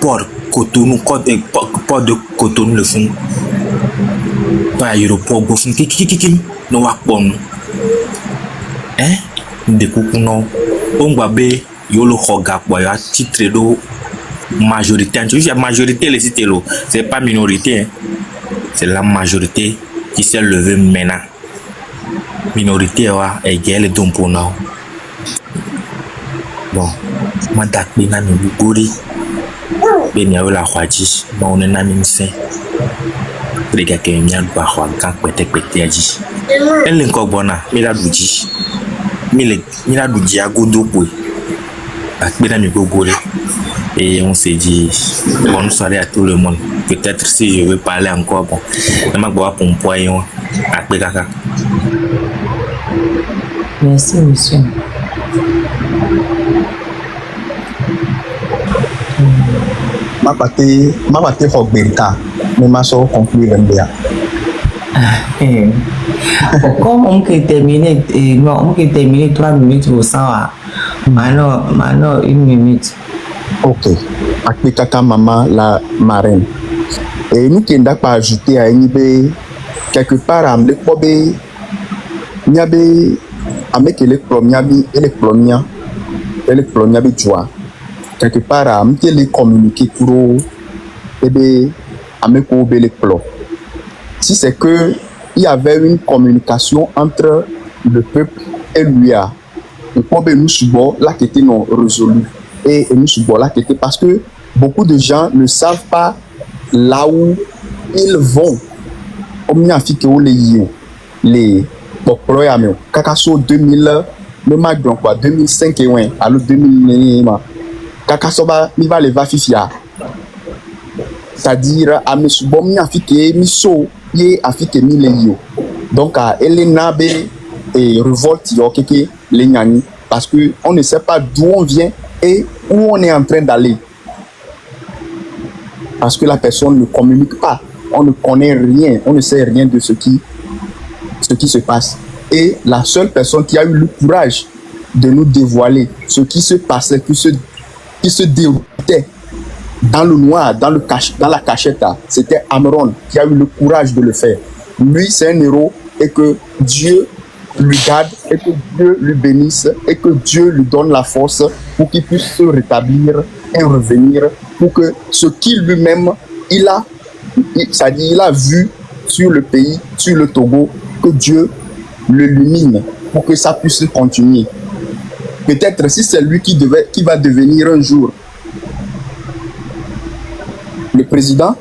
port Cotonou, port de Cotonou le fond. Pas aéroport go fond kiki no wa pon. Hein? De coucou non. On va be yo le xoga quoi ya titre do majorité. Tu sais majorité les cités là, c'est pas minorité hein. C'est la majorité qui s'est levée maintenant. Minorité wa et gueule donc pour nous. Bon, ma date bina mi bugori. Benya la khwaji, ma on na mi nse. Rega ke mi adwa khwa kan pete aji. Elle encore bona, mi la duji. Mi la duji agondo po. Bina mi bugori. Et on s'est dit bonne soirée à tout le monde. Peut-être si je veux parler encore bon. Je m'a boire pour poyon après kaka. Merci monsieur. Ma pate Roberta, mais ma soeur conclure bien. Comme on peut terminer, on peut terminer 3 minutes au 100. Maintenant 1 minute. Ok. Avec Kaka Maman, la marraine. Et nous qui n'avons pas ajouté à Nibe, quelque part, à Mlekobe, Niabe, avec les premiers, et les premiers joie. Quelque part, à les communiquer pour aider à me couper les plots. Si c'est que il y avait une communication entre le peuple et lui, le problème nous subot là qui était non résolu et nous subot là qui était parce que beaucoup de gens ne savent pas là où ils vont. Comme il a fait que les programmes Kakaso 2000 le mag donc quoi 2005 et ouais alors 2000 Kakasoba mi va les va fifia. C'est-à-dire à monsieur bon mi a fait que mi so ye a fait que mi les yo. Donc à Elena B et révolte yo keke les nyani parce que on ne sait pas d'où on vient et où on est en train d'aller. Parce que la personne ne communique pas, on ne connaît rien, on ne sait rien de ce qui se passe. Et la seule personne qui a eu le courage de nous dévoiler ce qui se passait, qui se déroutait dans le noir, dans la cachette, c'était Amron qui a eu le courage de le faire. Lui, c'est un héros et que Dieu lui garde et que Dieu lui bénisse et que Dieu lui donne la force pour qu'il puisse se rétablir et revenir pour que ce qu'il lui-même il a vu sur le pays, sur le Togo, que Dieu l'illumine pour que ça puisse continuer. Peut-être si c'est lui qui va devenir un jour le président,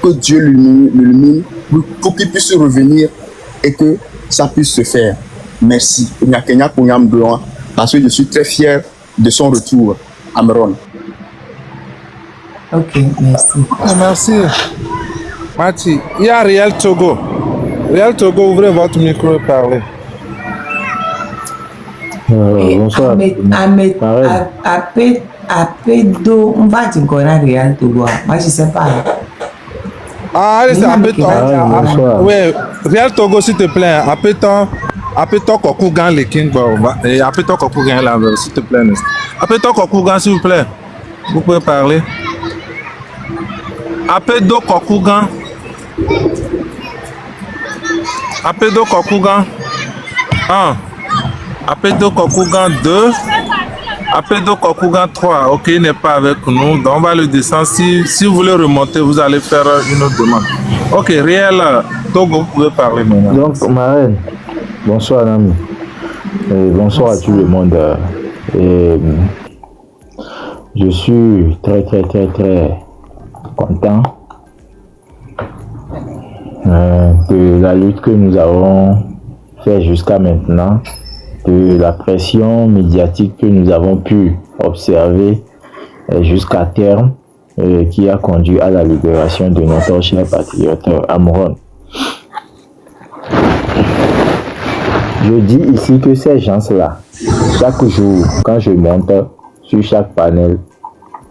que Dieu l'illumine pour qu'il puisse revenir et que ça puisse se faire. Merci. Parce que je suis très fier de son retour, Amron. Ok, merci. Merci. Mati, il y a Réal Togo. Réal Togo, ouvrez votre micro et parlez. Bonsoir. Apedo, on va dire qu'on a Réal Togo. Moi, je sais pas. Ah, allez, c'est Apeton. Oui, Réal Togo, s'il te plaît. Apeton Kokougan, les King. Et Apeton Kokougan, là, s'il te plaît. Apeton Kokougan, s'il vous plaît. Vous pouvez parler. Apedo Kokougan. Apedo Kokougan 1. Apedo Kokougan 2. Apedo Kokougan 3. Ok, il n'est pas avec nous. Donc on va le descendre. Si vous voulez remonter, vous allez faire une autre demande. Ok, Réel Togo, vous pouvez parler maintenant. Donc, Marraine, bonsoir, ami. Bonsoir à tout le monde. Je suis très content de la lutte que nous avons fait jusqu'à maintenant, de la pression médiatique que nous avons pu observer jusqu'à terme, qui a conduit à la libération de notre cher patriote Amron. Je dis ici que ces gens-là, chaque jour, quand je monte sur chaque panel,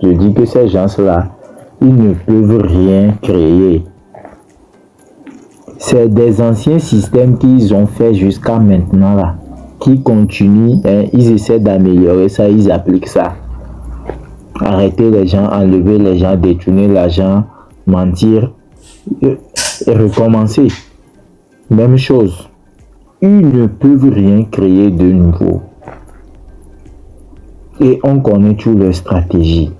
je dis que ces gens-là, ils ne peuvent rien créer. C'est des anciens systèmes qu'ils ont fait jusqu'à maintenant là, qui continuent, ils essaient d'améliorer ça, ils appliquent ça. arrêter les gens, enlever les gens, détourner l'argent, mentir et recommencer. Même chose. Ils ne peuvent rien créer de nouveau. Et on connaît toutes leurs stratégies.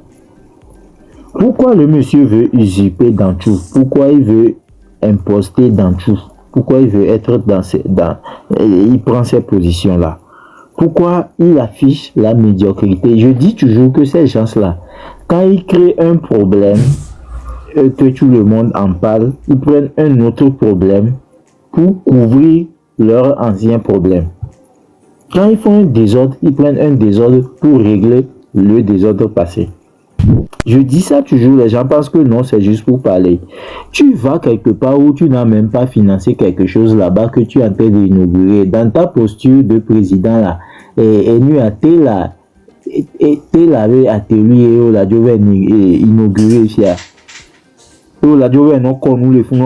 Pourquoi le monsieur veut usurper dans tout? Pourquoi il veut imposter dans tout? Pourquoi il veut être il prend ces positions-là? Pourquoi il affiche la médiocrité? Je dis toujours que ces gens-là, quand ils créent un problème, que tout le monde en parle, ils prennent un autre problème pour couvrir leur ancien problème. Quand ils font un désordre, ils prennent un désordre pour régler le désordre passé. Je dis ça toujours, les gens pensent que non, c'est juste pour parler. Tu vas quelque part où tu n'as même pas financé quelque chose là-bas que tu es en train d'inaugurer. Dans ta posture de président là, et nous à t'es là, t'es là à lui et la Dieu va inaugurer ici. La Dieu va non nous les fous.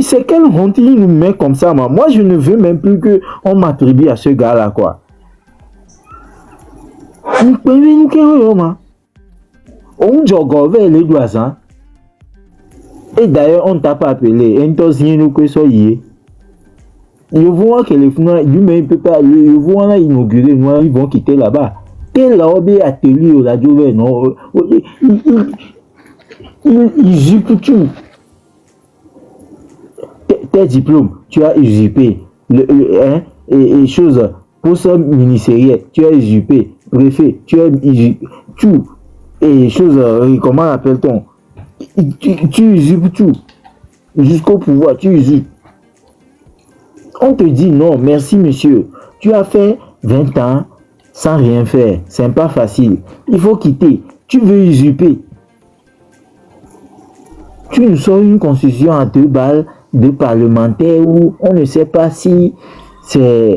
C'est quelle honte il nous met comme ça, moi je ne veux même plus qu'on m'attribue à ce gars-là, quoi. On joue vers les doigts, hein. Et d'ailleurs, on t'a pas appelé. Et nous que ça y est. Je vois que les fous, lui-même peut pas. Je vois inaugurer, ils vont quitter là-bas. T'es là, atelier, la Dieu, non. Ils usurpent tout. Tes diplômes, tu as usurpé. Et choses, poste ministériel, tu as usurpé. Préfet, tu as usurpé. Tout. Et choses, comment appelle-t-on? Tu usurpes tout. Jusqu'au pouvoir, tu usurpes. On te dit non, merci monsieur. Tu as fait 20 ans sans rien faire. C'est pas facile. Il faut quitter. Tu veux usurper. Tu nous sors une constitution à 2 balles de parlementaires où on ne sait pas si c'est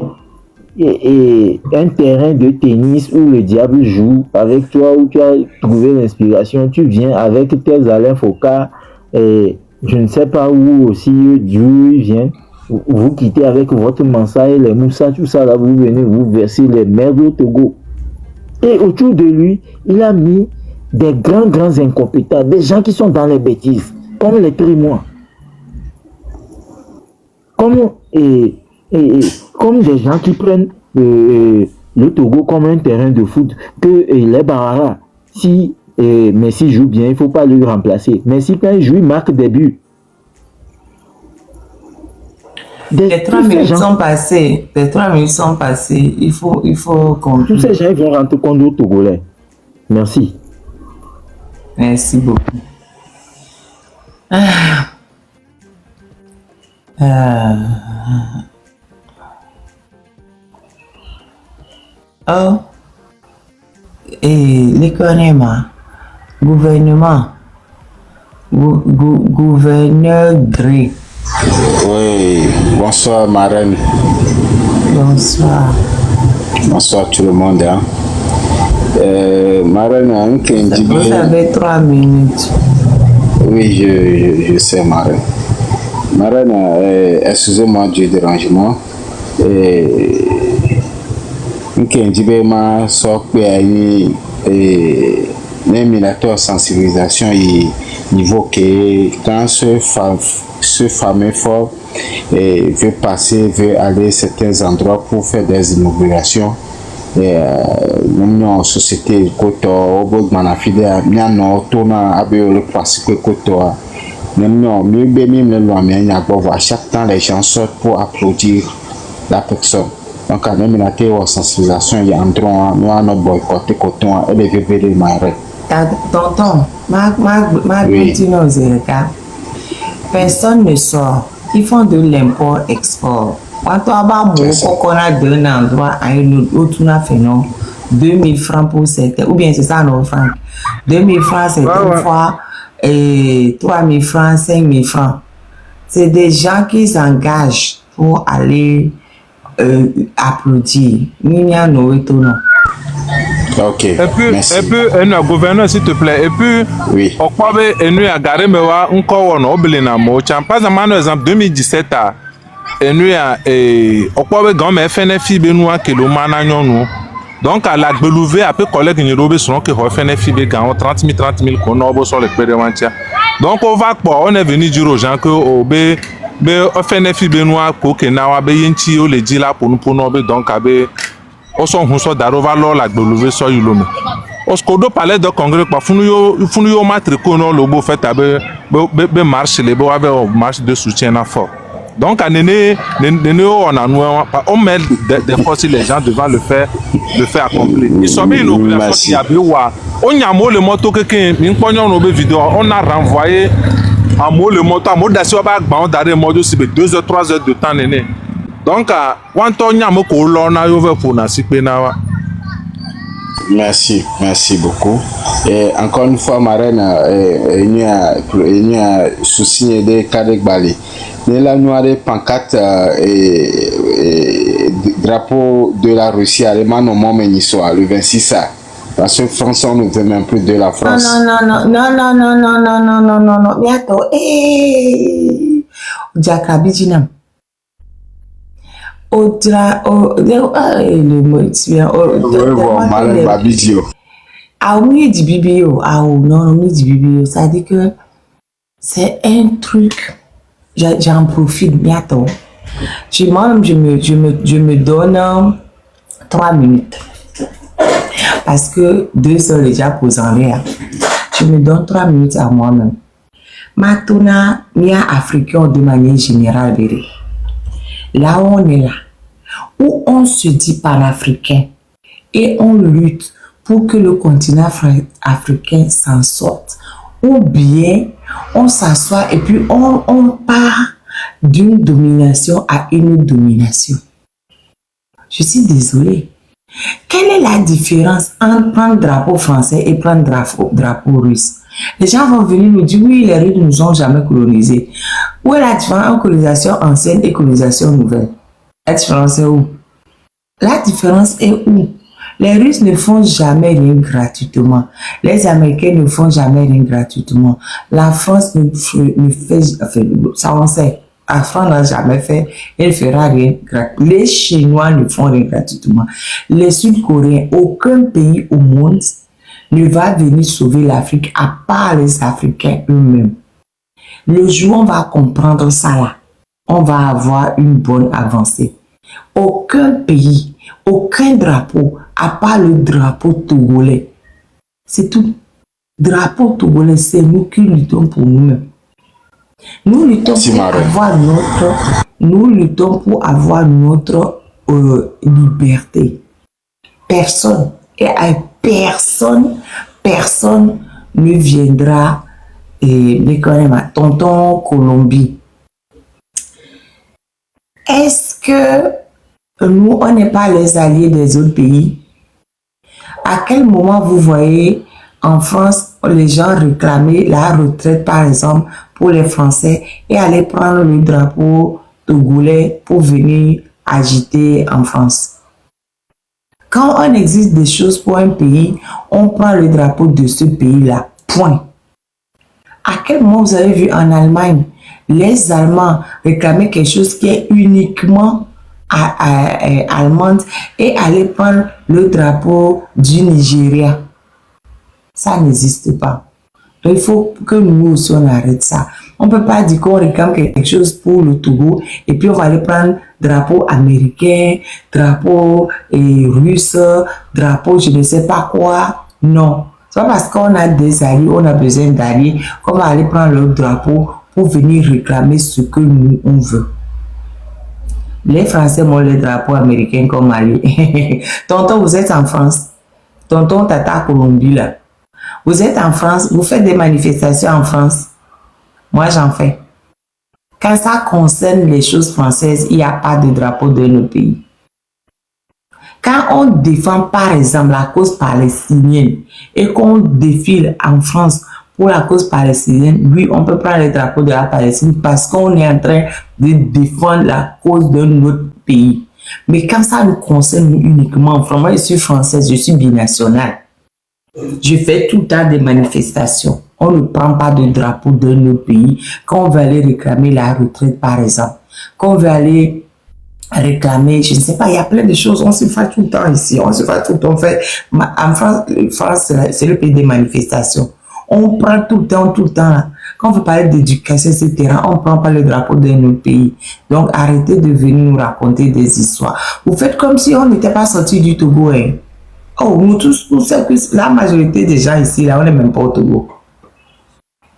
un terrain de tennis où le diable joue avec toi, où tu as trouvé l'inspiration. Tu viens avec tes Alain Foucault et je ne sais pas où aussi Dieu vient. Vous quittez avec votre Mansa et les Moussa, tout ça là, vous venez vous verser les merdes au Togo. Et autour de lui, il a mis des grands incompétents, des gens qui sont dans les bêtises, comme les Trimois. Comme des gens qui prennent le Togo comme un terrain de foot, que les Barara, si Messi joue bien, il ne faut pas le remplacer. Messi, quand il joue, il marque des buts. Les 3 minutes sont passées. Les 3 minutes sont passées. Il faut qu'on... Tous ces gens vont rentrer contre le Togolais. Merci. Merci beaucoup. Oh. Et l'économie, gouverneur grec. Oui, bonsoir ma reine. Bonsoir. Bonsoir tout le monde. Hein. Ma reine, vous avez 3 minutes. Oui, je sais ma reine. Ma reine, excusez-moi du dérangement. Nkendibe ma sokpe minateur sensibilisation niveau que quand ce fameux fort veut aller à certains endroits pour faire des inaugurations. Même en société côté au bout manafide bien non tourna avec le classique côté même non mieux même le loin mais à chaque temps les gens sortent pour applaudir la personne. Donc à même la sensibilisation il y a un droit nous à notre boycotter côté et les bébés de marée. Tonton, ma personne ne sort. Ils font de l'import-export. Quand on a d'un endroit à un autre, on a fait non 2000 francs pour certains, ou bien c'est ça nos francs. 2000 francs certaines fois, et 3000 francs, 5000 francs. C'est des gens qui s'engagent pour aller applaudir. Ok. Et puis, gouverneur, s'il te plaît. Et puis, oui. On croit que nous avons gardé encore un obléna. Par exemple, 2017, et nous avons, on croit que nous avons fait un film qui est Donc, à la belouvé, après, collègue, nous avons besoin que nous fassions 30 000 qu'on a besoin de faire. Donc, on est venu dire aux gens que on fait des filles noires pour que nous ayons les dit là pour nous donc on s'en d'arriver la belouvé sur l'homme. Au palais de congrès, il faut mettre qu'on le beau fait avec marche les beaux avec marche de soutien fort. Donc, on met des fois si les gens devant le faire accomplir. Ils sont bien inauguration qui a on a le moto quelqu'un, on a renvoyé un mot le moto, un mot d'assure on a mode aussi 2 heures, 3 heures de temps. Donc, quand on a un pour merci beaucoup. Et encore une fois, ma reine, il y a souci de Kadek Bali. Mais là, nous avons pancarte et drapeau de la Russie allemand au moment le 26 a. Parce que France, on ne veut même plus de la France. Non. Bientôt. Jakabijinam. Le mot est bien. Ça dit que c'est un truc. J'en profite bientôt. Je me donne 3 minutes. Parce que 2 heures déjà posent en l'air. Je me donne 3 minutes à moi-même. Maintenant, il y a africain de manière générale. Là où on est là, où on se dit panafricain et on lutte pour que le continent africain s'en sorte, ou bien on s'assoit et puis on part d'une domination à une autre domination. Je suis désolée. Quelle est la différence entre prendre drapeau français et prendre drapeau russe? Les gens vont venir nous dire oui, les Russes ne nous ont jamais colonisés. Où est la différence entre colonisation ancienne et colonisation nouvelle? La différence est où? La différence est où? Les Russes ne font jamais rien gratuitement. Les Américains ne font jamais rien gratuitement. La France ne fait, ça on sait. La France n'a jamais fait, elle ne fera rien gratuitement. Les Chinois ne font rien gratuitement. Les Sud-Coréens, aucun pays au monde ne va venir sauver l'Afrique à part les Africains eux-mêmes. Le jour où on va comprendre ça là, on va avoir une bonne avancée. Aucun pays, aucun drapeau, à part le drapeau togolais. C'est tout. Drapeau togolais, c'est nous qui luttons pour nous-mêmes. Nous luttons pour avoir notre liberté. Personne, et avec personne ne viendra tonton Colombie. Est-ce que nous, on n'est pas les alliés des autres pays? À quel moment vous voyez en France les gens réclamer la retraite, par exemple, pour les Français et aller prendre le drapeau togolais pour venir agiter en France? Quand on existe des choses pour un pays, on prend le drapeau de ce pays-là. Point. À quel moment vous avez vu en Allemagne les Allemands réclamer quelque chose qui est uniquement allemande et aller prendre le drapeau du Nigeria? Ça n'existe pas. Donc, il faut que nous aussi on arrête ça. On ne peut pas dire qu'on réclame quelque chose pour le Togo et puis on va aller prendre drapeau américain, drapeau russe, drapeau je ne sais pas quoi. Non. C'est pas parce qu'on a des alliés, on a besoin d'alliés qu'on va aller prendre le drapeau pour venir réclamer ce que nous on veut. Les Français ont le drapeau américain comme allié. Tonton, vous êtes en France. Tonton Tata Colombie là. Vous êtes en France, vous faites des manifestations en France. Moi, j'en fais. Quand ça concerne les choses françaises, il n'y a pas de drapeau de nos pays. Quand on défend, par exemple, la cause palestinienne et qu'on défile en France pour la cause palestinienne, oui, on peut prendre le drapeau de la Palestine parce qu'on est en train de défendre la cause de notre pays. Mais quand ça nous concerne uniquement, moi, je suis française, je suis binationale. Je fais tout le temps des manifestations. On ne prend pas de drapeau de nos pays. Quand on veut aller réclamer la retraite, par exemple. Quand on veut aller réclamer, je ne sais pas, il y a plein de choses, on se fait tout le temps ici, on se fait tout le temps, en France, c'est le pays des manifestations. On prend tout le temps, là. Quand on veut parler d'éducation, etc., on ne prend pas le drapeau d'un autre pays. Donc, arrêtez de venir nous raconter des histoires. Vous faites comme si on n'était pas sorti du Togo, hein. Oh, nous tous, la majorité des gens ici, là, on n'est même pas au Togo.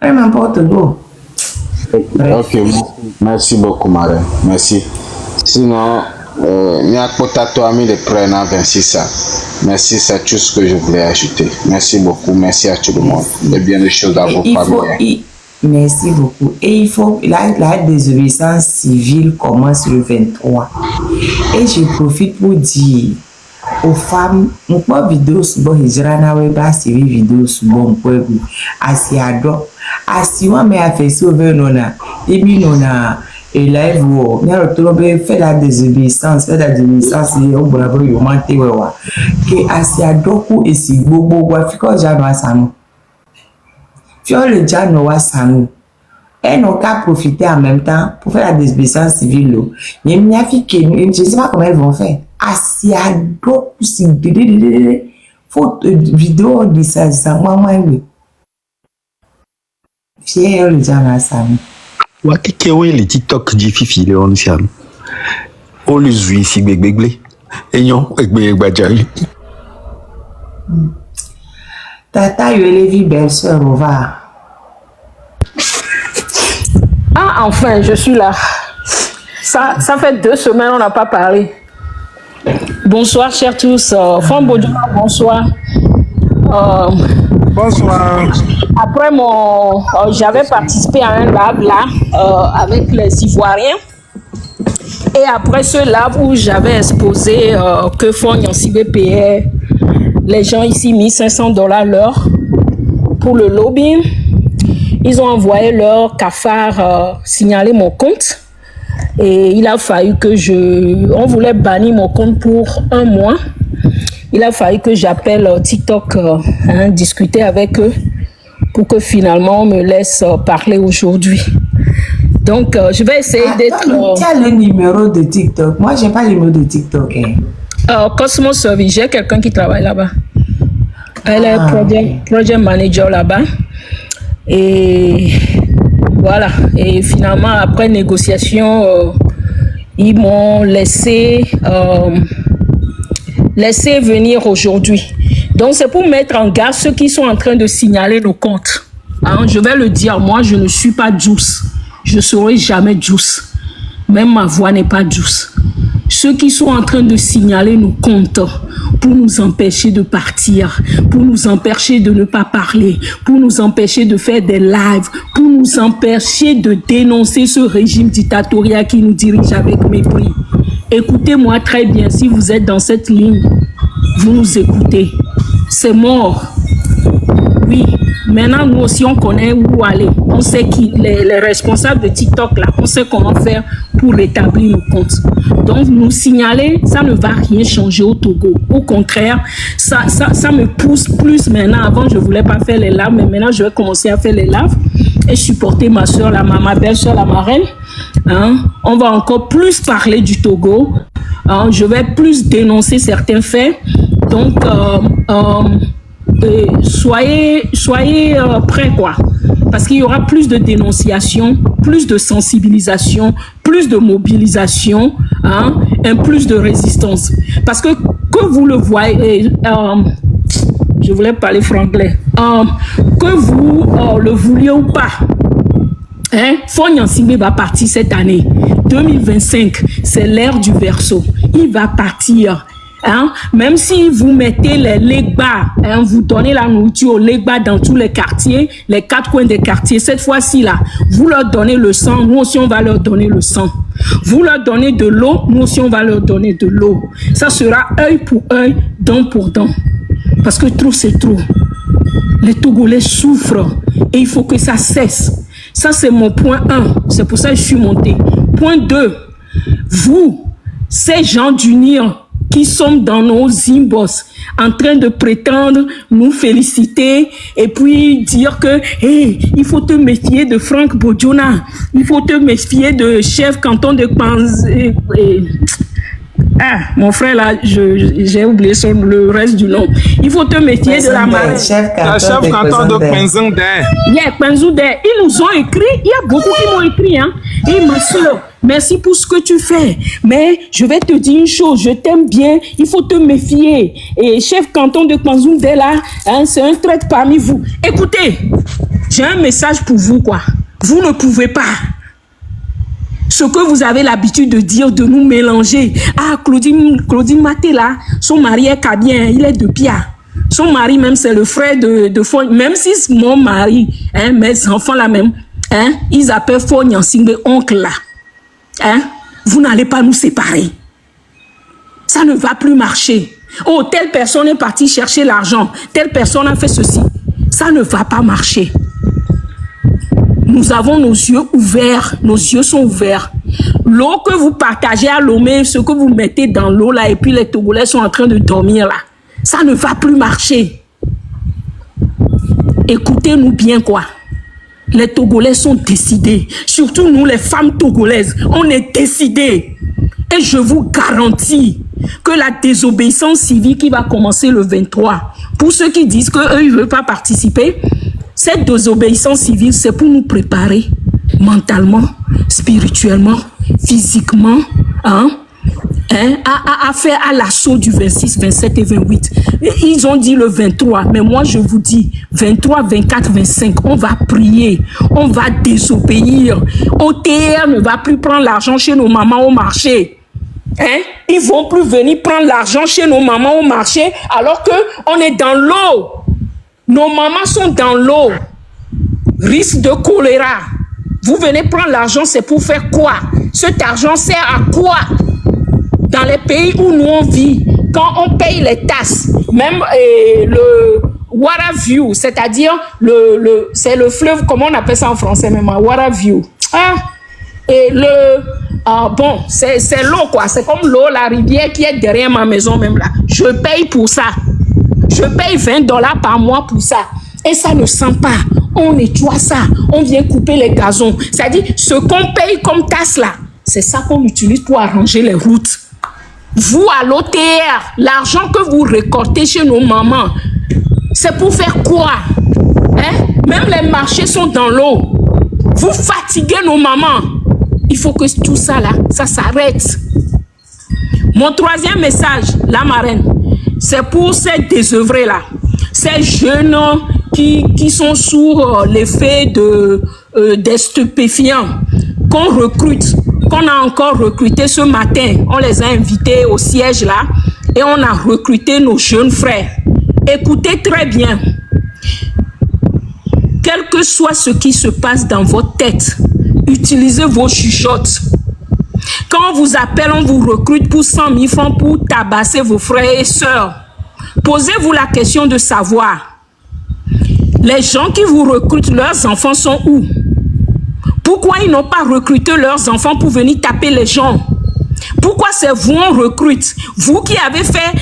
On n'est même pas au Togo. Ok, merci beaucoup, Marie. Merci. Sinon, il y a potato ami de prenne à 26 ça. Merci, c'est tout ce que je voulais ajouter. Merci beaucoup, merci à tout le monde. Il y a bien des choses à vous parler. Merci beaucoup. Et il faut, la désobéissance civile commence le 23. Et je profite pour dire aux femmes, mon pas vidéo sur bon hijrana weba série vidéo sur bon peuple. Asiado, asiwa me a fait sauver nona, et bien nona. Et là, vous, nous retrouvons fait la désobéissance, et on va vous monter, que asiadoku et si bobo, wafiko jano sanu. Fion le jano wa sanu. Et n'ont qu'à profiter en même temps pour faire la désobéissance civile. Je ne sais pas comment elles vont faire. Asiadoku, si faut vidéo de ça, moi, oui. Fier le jano wa sanu. Wakikewe le TikTok du Fifi le on fiam. O le zui si gbegbegle. Eyon egbegbajayi. Tata Yolevi belle-sœur Ova. Ah enfin, je suis là. Ça fait 2 semaines on n'a pas parlé. Bonsoir chers tous. Fambojo, bonsoir. Bonsoir. Après j'avais participé à un lab là avec les Ivoiriens. Et après ce lab où j'avais exposé que Fonyansibé payait les gens ici $1,500 l'heure pour le lobbying, ils ont envoyé leur cafard signaler mon compte. Et il a fallu que on voulait bannir mon compte pour 1 mois. Il a fallu que j'appelle TikTok, discuter avec eux pour que finalement on me laisse parler aujourd'hui. Donc, je vais essayer d'être... Tu as le numéro de TikTok. Moi, je n'ai pas le numéro de TikTok. Cosmo Service, j'ai quelqu'un qui travaille là-bas. Elle est project manager là-bas. Et voilà. Et finalement, après négociation, ils m'ont laissé venir aujourd'hui. Donc, c'est pour mettre en garde ceux qui sont en train de signaler nos comptes. Hein, je vais le dire, moi, je ne suis pas Juice. Je ne serai jamais Juice. Même ma voix n'est pas Juice. Ceux qui sont en train de signaler nos comptes pour nous empêcher de partir, pour nous empêcher de ne pas parler, pour nous empêcher de faire des lives, pour nous empêcher de dénoncer ce régime dictatorial qui nous dirige avec mépris. Écoutez-moi très bien, si vous êtes dans cette ligne, vous nous écoutez. C'est mort. Oui, maintenant nous aussi on connaît où aller. On sait qui, les responsables de TikTok là, on sait comment faire pour rétablir nos comptes. Donc nous signaler, ça ne va rien changer au Togo. Au contraire, ça me pousse plus maintenant. Avant je voulais pas faire les lives, mais maintenant je vais commencer à faire les lives et supporter ma soeur, ma belle-soeur, la marraine. Hein? On va encore plus parler du Togo. Hein? Je vais plus dénoncer certains faits. Donc soyez prêts quoi, parce qu'il y aura plus de dénonciation, plus de sensibilisation, plus de mobilisation, hein, et plus de résistance. Parce que vous le voyez, je voulais parler franglais, que vous le vouliez ou pas, hein, Fonyansibé va partir cette année 2025, c'est l'ère du Verseau, il va partir. Hein? Même si vous mettez les legba, hein, vous donnez la nourriture aux legba dans tous les quartiers, les 4 coins des quartiers, cette fois-ci là, vous leur donnez le sang, nous aussi on va leur donner le sang. Vous leur donnez de l'eau, nous aussi on va leur donner de l'eau. Ça sera œil pour œil, dent pour dent. Parce que trop c'est trop. Les Togolais souffrent et il faut que ça cesse. Ça c'est mon point 1, c'est pour ça que je suis monté. Point 2, vous, ces gens d'unir qui sont dans nos inbox en train de prétendre nous féliciter et puis dire que hey, il faut te méfier de Franck Bodiona, il faut te méfier de chef canton de Panzi. Ah, mon frère là, j'ai oublié le reste du nom. Il faut te méfier de la marraine. Le chef canton de Penzoude. Yeah, Penzoude. Ils nous ont écrit, il y a beaucoup qui m'ont écrit, hein. Et ma soeur, merci pour ce que tu fais. Mais je vais te dire une chose, je t'aime bien, il faut te méfier. Et chef canton de Penzoude là, hein, c'est un traître parmi vous. Écoutez, j'ai un message pour vous, quoi. Vous ne pouvez pas. Ce que vous avez l'habitude de dire, de nous mélanger. Ah, Claudine Maté là, son mari est cabien, il est de Pia. Son mari même, c'est le frère de Fogn. Même si mon mari, hein, mes enfants là même, hein, ils appellent Fogn Yansingbe oncle là. Hein, vous n'allez pas nous séparer. Ça ne va plus marcher. Oh, telle personne est partie chercher l'argent. Telle personne a fait ceci. Ça ne va pas marcher. Nous avons nos yeux ouverts, nos yeux sont ouverts. L'eau que vous partagez à Lomé, ce que vous mettez dans l'eau là, et puis les Togolais sont en train de dormir là, ça ne va plus marcher. Écoutez-nous bien quoi. Les Togolais sont décidés, surtout nous les femmes togolaises, on est décidés. Et je vous garantis que la désobéissance civile qui va commencer le 23, pour ceux qui disent qu'eux ils ne veulent pas participer, cette désobéissance civile, c'est pour nous préparer mentalement, spirituellement, physiquement, à faire à l'assaut du 26, 27 et 28. Et ils ont dit le 23, mais moi je vous dis, 23, 24, 25, on va prier, on va désobéir. OTR ne va plus prendre l'argent chez nos mamans au marché. Hein? Ils vont plus venir prendre l'argent chez nos mamans au marché alors qu'on est dans l'eau. Nos mamans sont dans l'eau. Risque de choléra. Vous venez prendre l'argent, c'est pour faire quoi? Cet argent sert à quoi? Dans les pays où nous on vit, quand on paye les tasses, même le water view, c'est-à-dire c'est le fleuve, comment on appelle ça en français même, water view. Ah, et bon, c'est l'eau quoi, c'est comme l'eau, la rivière qui est derrière ma maison même là. Je paye pour ça. Je paye $20 par mois pour ça. Et ça ne sent pas. On nettoie ça. On vient couper les gazons. C'est-à-dire, ce qu'on paye comme tasse là, c'est ça qu'on utilise pour arranger les routes. Vous, à l'OTR, l'argent que vous récoltez chez nos mamans, c'est pour faire quoi? Hein? Même les marchés sont dans l'eau. Vous fatiguez nos mamans. Il faut que tout ça là, ça s'arrête. Mon troisième message, la marraine, c'est pour ces désœuvrés là, ces jeunes qui sont sous l'effet des stupéfiants, qu'on recrute, qu'on a encore recruté ce matin. On les a invités au siège là et on a recruté nos jeunes frères. Écoutez très bien, quel que soit ce qui se passe dans votre tête, utilisez vos chuchotes. Quand on vous appelle, on vous recrute pour 100 000 francs pour tabasser vos frères et sœurs. Posez-vous la question de savoir, les gens qui vous recrutent, leurs enfants sont où? Pourquoi ils n'ont pas recruté leurs enfants pour venir taper les gens? Pourquoi c'est vous on recrute? Vous qui avez fait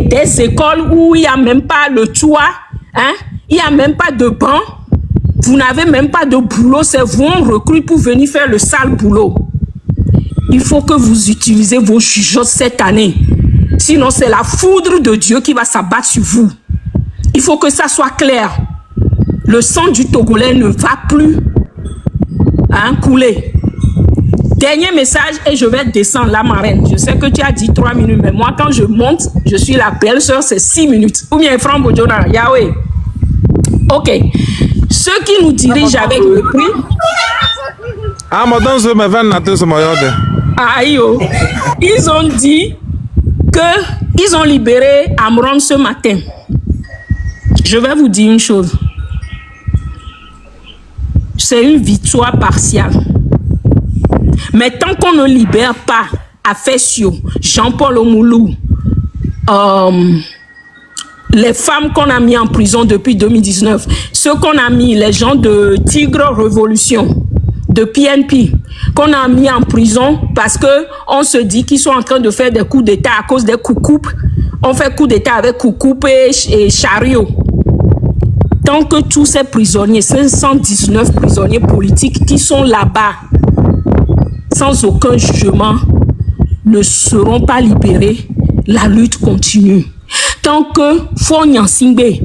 des écoles où il n'y a même pas le toit, hein? Il n'y a même pas de banc, vous n'avez même pas de boulot, c'est vous on recrute pour venir faire le sale boulot. Il faut que vous utilisez vos chuchotes cette année. Sinon, c'est la foudre de Dieu qui va s'abattre sur vous. Il faut que ça soit clair. Le sang du Togolais ne va plus couler. Dernier message et je vais descendre la marraine. Je sais que tu as dit 3 minutes, mais moi, quand je monte, je suis la belle-sœur, c'est 6 minutes. Ou bien Franck Bodiona, Yahweh. Ok. Ceux qui nous dirigent avec le prix. Ah, madame, je me vais natter ce maillot. Aïe, ils ont dit qu'ils ont libéré Amron ce matin. Je vais vous dire une chose. C'est une victoire partielle. Mais tant qu'on ne libère pas Afesio, Jean-Paul Omoulou, les femmes qu'on a mis en prison depuis 2019, ceux qu'on a mis, les gens de Tigre Révolution, de PNP, qu'on a mis en prison parce que on se dit qu'ils sont en train de faire des coups d'État à cause des coucoupes On fait coup d'état avec coupe et chariot. Tant que tous ces prisonniers, 519 prisonniers politiques qui sont là-bas, sans aucun jugement, ne seront pas libérés, la lutte continue. Tant que Faure Gnassingbé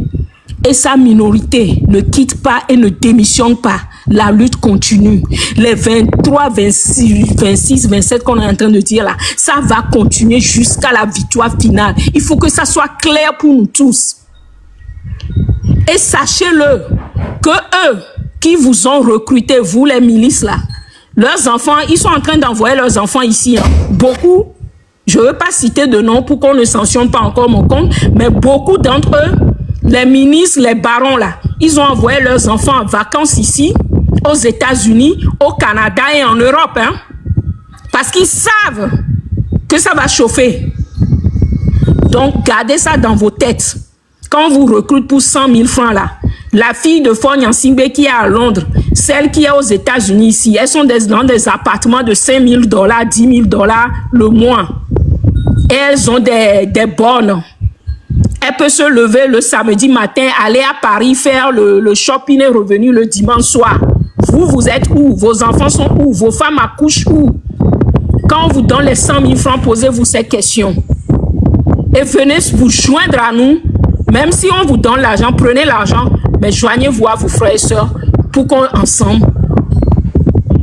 et sa minorité ne quittent pas et ne démissionnent pas, la lutte continue. Les 23, 26, 27 qu'on est en train de dire là, ça va continuer jusqu'à la victoire finale. Il faut que ça soit clair pour nous tous. Et sachez-le, que eux qui vous ont recruté, vous les milices là, leurs enfants, ils sont en train d'envoyer leurs enfants ici. Hein. Beaucoup, je ne veux pas citer de nom pour qu'on ne sanctionne pas encore mon compte, mais beaucoup d'entre eux, les ministres, les barons là, ils ont envoyé leurs enfants en vacances ici, aux États-Unis, au Canada et en Europe. Hein, parce qu'ils savent que ça va chauffer. Donc, gardez ça dans vos têtes. Quand on vous recrute pour 100 000 francs là, la fille de Faure Gnassingbé qui est à Londres, celle qui est aux États-Unis ici, elles sont dans des appartements de 5 000 $, 10 000 $ le mois. Et elles ont des bornes. Elle peut se lever le samedi matin, aller à Paris, faire le shopping et revenir le dimanche soir. Vous êtes où? Vos enfants sont où? Vos femmes accouchent où? Quand on vous donne les 100 000 francs, posez-vous ces questions. Et venez vous joindre à nous. Même si on vous donne l'argent, prenez l'argent, mais joignez-vous à vos frères et sœurs pour qu'ensemble,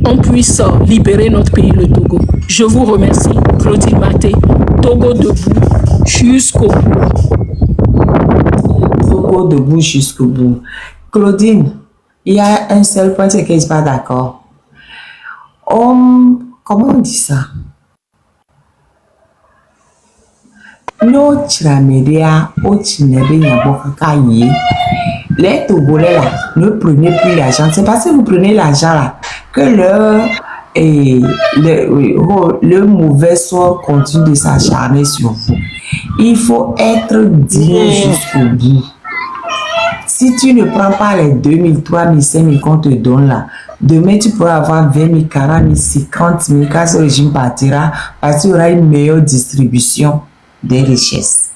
on puisse libérer notre pays, le Togo. Je vous remercie. Claudine Maté, Togo debout jusqu'au bout. Togo debout jusqu'au bout. Claudine, il y a un seul point sur lequel je ne suis pas d'accord. Comment on dit ça? No Chiramedea, au Chinebe, Yabokakaye. Les Togolais là, ne prenez plus l'argent. C'est parce que vous prenez l'argent là que le mauvais sort continue de s'acharner sur vous. Il faut être digne jusqu'au bout. Si tu ne prends pas les 2 000, 3 000, 5 000 qu'on te donne là, demain tu pourras avoir 20 000, 40 000, 50 000 quand ce régime partira parce qu'il y aura une meilleure distribution des richesses.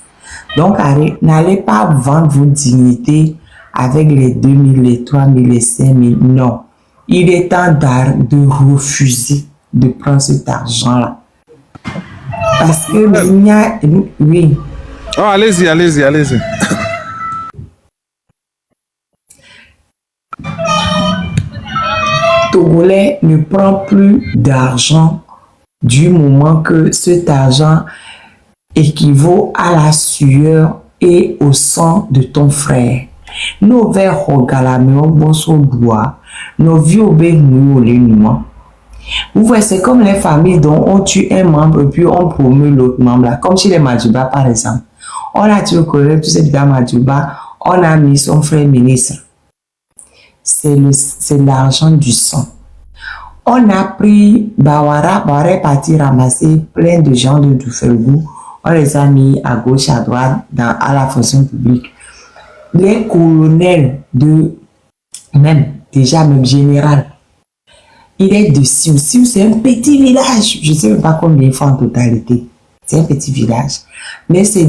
Donc, n'allez pas vendre vos dignités avec les 2 000, les 3 000, les 5 000. Non. Il est temps de refuser de prendre cet argent-là. Parce que, oui. Oh, allez-y. Togolais ne prend plus d'argent du moment que cet argent équivaut à la sueur et au sang de ton frère. Nos verres regalamés au bois, nos vieux obéis. Vous voyez, c'est comme les familles dont on tue un membre puis on promeut l'autre membre là, comme chez les Madjouba par exemple. On a tué le tout c'est dans Madjouba, on a mis son frère ministre. C'est l'argent du sang. On a pris Bawara est parti ramasser plein de gens de Doufelgou. On les a mis à gauche, à droite, à la fonction publique. Les colonels même général, il est de Sioux. Sioux, c'est un petit village. Je ne sais même pas combien il faut en totalité. C'est un petit village. Mais c'est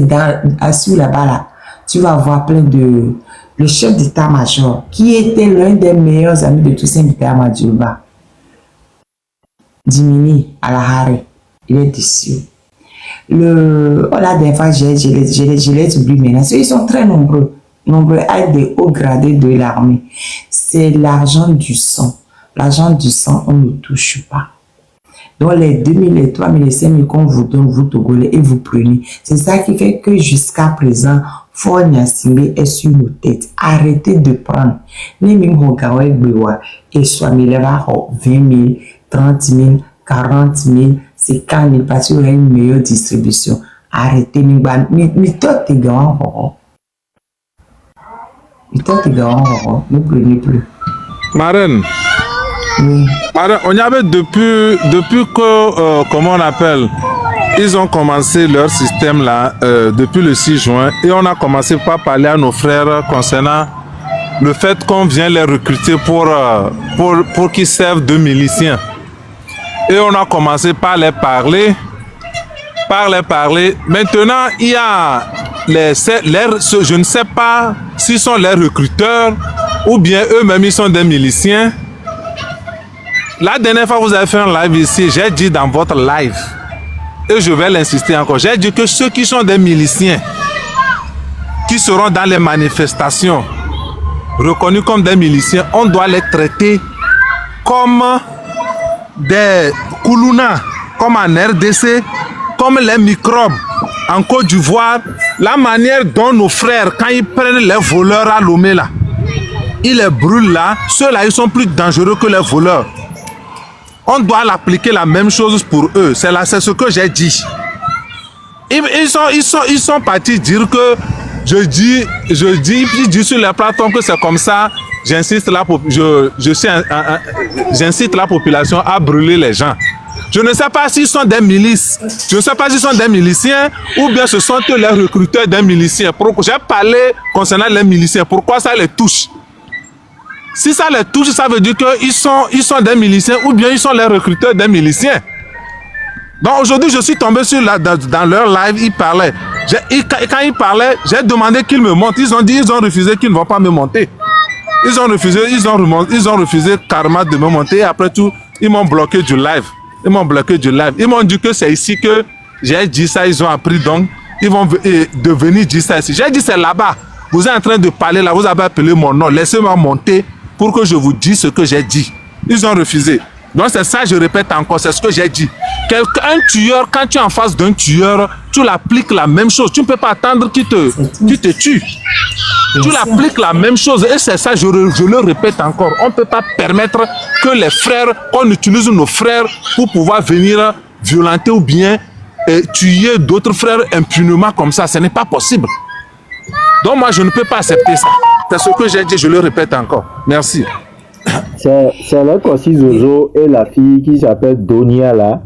à Sioux là-bas, là, tu vas voir plein de... Le chef d'état-major, qui était l'un des meilleurs amis de Toussaint Moussa, Dimini Alahare, il est de Sioux. La dernière fois, je les oublie maintenant. Ils sont très nombreux à être des hauts gradés de l'armée. C'est l'argent du sang. L'argent du sang, on ne touche pas. Donc, les 2 000, les 3 000, les 5 000 qu'on vous donne, vous Togolais, et vous prenez. C'est ça qui fait que jusqu'à présent, Faure Gnassingbé est sur nos têtes. Arrêtez de prendre. Les Mimhogawe Bewa, et soit 20 000, 30 000, 40 000, 50 000, parce qu'il y aura une meilleure distribution. Arrêtez, ne prenez plus. Marraine. Oui. Marraine, on y avait depuis que, comment on appelle, ils ont commencé leur système là, depuis le 6 juin, et on a commencé par parler à nos frères concernant le fait qu'on vient les recruter pour qu'ils servent de miliciens. Et on a commencé par les parler. Maintenant, il y a je ne sais pas s'ils sont les recruteurs ou bien eux-mêmes ils sont des miliciens. La dernière fois que vous avez fait un live ici, j'ai dit dans votre live, et je vais l'insister encore, j'ai dit que ceux qui sont des miliciens, qui seront dans les manifestations, reconnus comme des miliciens, on doit les traiter comme des koulouna, comme en RDC, comme les microbes en Côte d'Ivoire. La manière dont nos frères, quand ils prennent les voleurs à Lomé là, ils les brûlent là, ceux-là ils sont plus dangereux que les voleurs. On doit l'appliquer la même chose pour eux. C'est ce que j'ai dit. Ils sont partis dire que je dis sur les plateformes que c'est comme ça. J'incite la population à brûler les gens. Je ne sais pas s'ils sont des milices. Je ne sais pas s'ils sont des miliciens ou bien ce sont eux les recruteurs des miliciens. J'ai parlé concernant les miliciens. Pourquoi ça les touche? Si ça les touche, ça veut dire qu'ils sont des miliciens ou bien ils sont les recruteurs des miliciens. Donc aujourd'hui, je suis tombé dans leur live, ils parlaient. Quand ils parlaient, j'ai demandé qu'ils me montent. Ils ont refusé qu'ils ne vont pas me monter. Ils ont refusé carrément de me monter. Et après tout, ils m'ont bloqué du live. Ils m'ont dit que c'est ici que j'ai dit ça, ils ont appris donc. Ils vont devenir dire ça ici. J'ai dit c'est là-bas. Vous êtes en train de parler là, vous avez appelé mon nom. Laissez-moi monter pour que je vous dise ce que j'ai dit. Ils ont refusé. Donc c'est ça, je répète encore, c'est ce que j'ai dit. Un tueur, quand tu es en face d'un tueur, tu l'appliques la même chose. Tu ne peux pas attendre qu'il te tue. Tu l'appliques la même chose. Et c'est ça, je le répète encore. On ne peut pas permettre que les frères, qu'on utilise nos frères pour pouvoir venir violenter ou bien tuer d'autres frères impunément comme ça. Ce n'est pas possible. Donc moi, je ne peux pas accepter ça. C'est ce que j'ai dit, je le répète encore. Merci. C'est là qu'aussi Zozo et la fille qui s'appelle Donia là,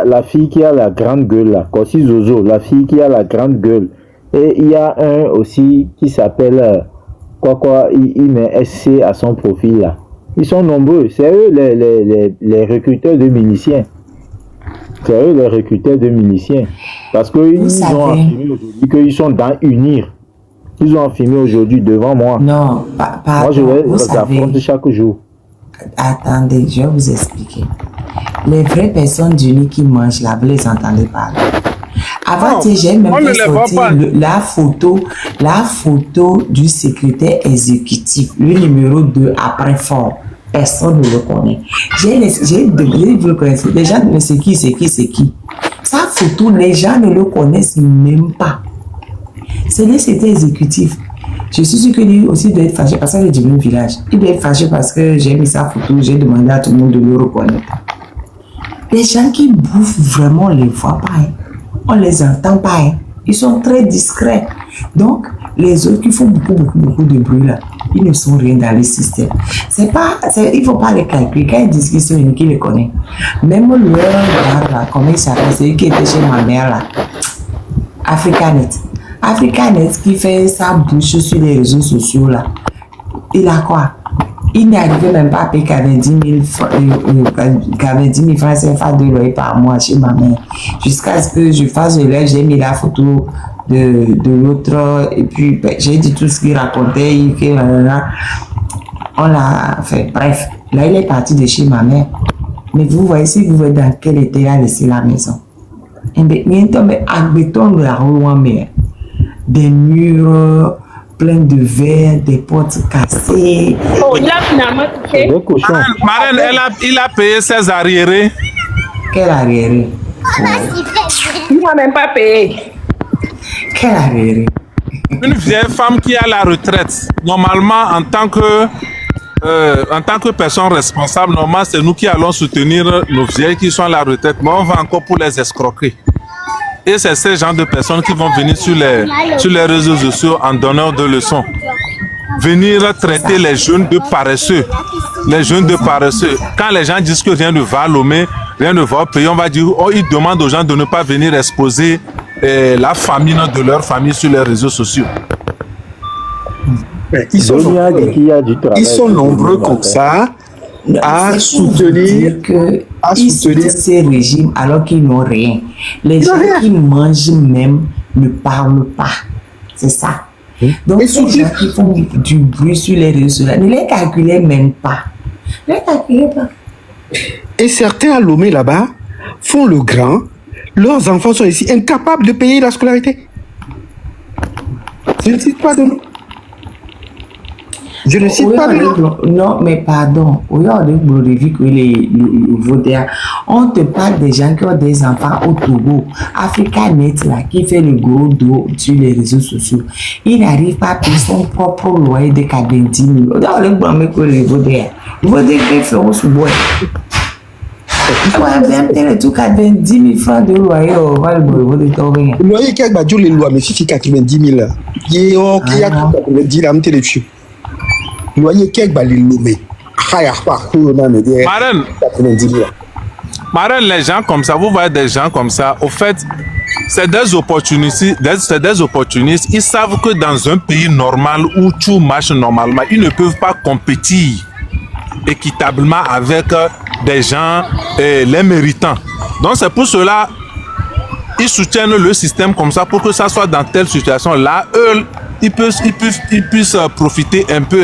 la fille qui a la grande gueule là, Kossi Zozo, la fille qui a la grande gueule. Et il y a un aussi qui s'appelle il met SC à son profil là. Ils sont nombreux, c'est eux les recruteurs de miliciens. C'est eux les recruteurs de miliciens. Parce qu'ils ont affirmé aujourd'hui qu'ils sont dans Unir. Ils ont affirmé aujourd'hui devant moi. Non, moi je les affronte chaque jour. Attendez, je vais vous expliquer. Les vraies personnes d'Uni qui mangent là, vous les entendez parler. Avant, j'ai même fait sortir la photo du secrétaire exécutif, le numéro 2 après fort. Personne ne le connaît. Vous le connaissez. Les gens ne savent c'est qui. Sa photo, les gens ne le connaissent même pas. C'est le secrétaire exécutif. Je suis sûr que lui aussi doit être fâché parce qu'il est du même village. Il doit être fâché parce que j'ai mis sa photo, j'ai demandé à tout le monde de le reconnaître. Les gens qui bouffent vraiment, on ne les voit pas. Hein. On ne les entend pas. Hein. Ils sont très discrets. Donc, les autres qui font beaucoup de bruit là, ils ne sont rien dans le système. Il ne faut pas les calculer. Quand ils disent qu'ils sont unis, qui les connaît. Même le gars là, comment il s'appelle, c'est lui qui était chez ma mère là. Africanet qui fait sa bouche sur les réseaux sociaux là. Il a quoi? Il n'arrivait même pas à payer qu'avec 10 000 francs CFA de loyer par mois chez ma mère. Jusqu'à ce que je fasse le live, j'ai mis la photo de l'autre et puis j'ai dit tout ce qu'il racontait. On l'a fait. Bref, là il est parti de chez ma mère. Mais vous voyez, si vous voyez dans quel état il a laissé la maison. Des murs pleins de verre, des portes cassées. Oh, il a finalement touché. Marraine, il a payé ses arriérés. Quel arriéré? Il n'a même pas payé. Quel arriéré? Une vieille femme qui a la retraite. Normalement, en tant que personne responsable, normalement, c'est nous qui allons soutenir nos vieilles qui sont à la retraite. Mais on va encore pour les escroquer. Et c'est ces gens de personnes qui vont venir sur les réseaux sociaux en donnant de leçons. Venir traiter les jeunes de paresseux. Les jeunes de paresseux. Quand les gens disent que rien ne va à Lomé, rien ne va au pays, on va dire, ils demandent aux gens de ne pas venir exposer la famine de leur famille sur les réseaux sociaux. Ils sont nombreux comme ça à soutenir ces régimes alors qu'ils n'ont rien. Les gens qui mangent même ne parlent pas. C'est ça. Donc, Mais ces gens qui font du bruit sur les réseaux sociaux, ne les calculez même pas. Ne les calculez pas. Et certains à Lomé là-bas font le grand. Leurs enfants sont ici incapables de payer la scolarité. Je ne cite pas de nom. Je ne cite pas de nom. Non, mais pardon. Aujourd'hui, on te parle des gens qui ont des enfants au Togo. Africanet, là, qui fait le gros dos sur les réseaux sociaux. Il n'arrive pas à payer son propre loyer de 90 000. Regarde le grand mec, le Vaudéa. Le Vaudéa qui fait au sous-bois. Il faut inventer le tout 90 000 francs de loyer au Vaudéa. Le loyer qui a battu les lois, mais si 90 000, il y a 90 000 à me loyer qui a battu les lois. Marraine, les gens comme ça, vous voyez des gens comme ça, au fait, c'est des opportunistes, ils savent que dans un pays normal où tout marche normalement, ils ne peuvent pas compétir équitablement avec des gens les méritants. Donc c'est pour cela ils soutiennent le système comme ça pour que ça soit dans telle situation là, eux ils puissent profiter un peu.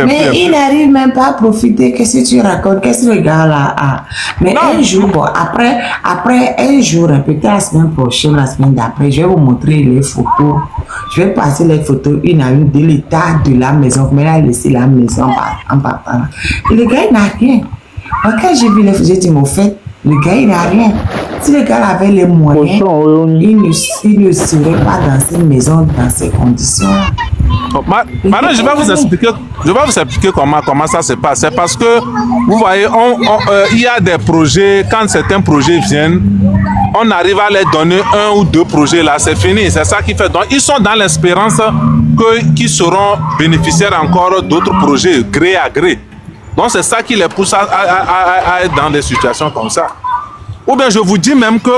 Mais ils n'arrivent même pas à profiter. Qu'est-ce que tu racontes? Qu'est-ce que le gars là a? Mais non. Un jour, bon, après un jour, peut-être la semaine prochaine, la semaine d'après, je vais vous montrer les photos. Je vais passer les photos une à une de l'état de la maison. Mais là, il a laissé la maison en partant. Et le gars, il n'a rien. Quand j'ai vu les photos, j'ai dit, mais au fait, le gars, il n'a rien. Si le gars avait les moyens, il ne serait pas dans cette maison, dans ces conditions. Maintenant, je vais vous expliquer comment ça se passe. C'est parce que, vous voyez, il y a des projets, quand certains projets viennent, on arrive à les donner 1 ou 2 projets, là, c'est fini. C'est ça qui fait. Donc, ils sont dans l'espérance qu'ils seront bénéficiaires encore d'autres projets, gré à gré. Donc, c'est ça qui les pousse à être dans des situations comme ça. Ou bien je vous dis même que,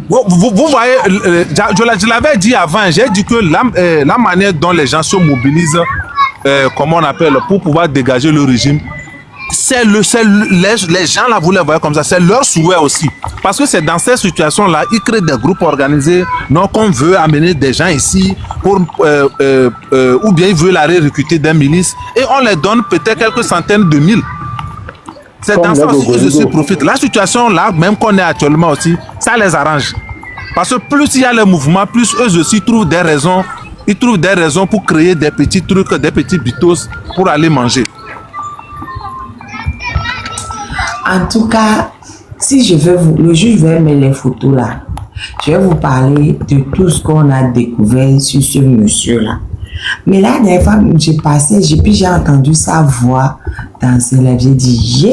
vous voyez, je l'avais dit avant, j'ai dit que la manière dont les gens se mobilisent, comment on appelle, pour pouvoir dégager le régime, les gens là, vous les voyez comme ça, c'est leur souhait aussi. Parce que c'est dans ces situations-là, ils créent des groupes organisés, donc on veut amener des gens ici, ou bien ils veulent aller recruter des milices, et on les donne peut-être quelques centaines de mille. C'est dans ça aussi que je suis profite. La situation là, même qu'on est actuellement aussi, ça les arrange. Parce que plus il y a les mouvements, plus eux aussi trouvent des raisons. Ils trouvent des raisons pour créer des petits trucs, des petits bitos pour aller manger. En tout cas, si je veux le juge va mettre les photos là, je vais vous parler de tout ce qu'on a découvert sur ce monsieur là. Mais là, des fois, j'ai entendu sa voix dans ce live. J'ai dit,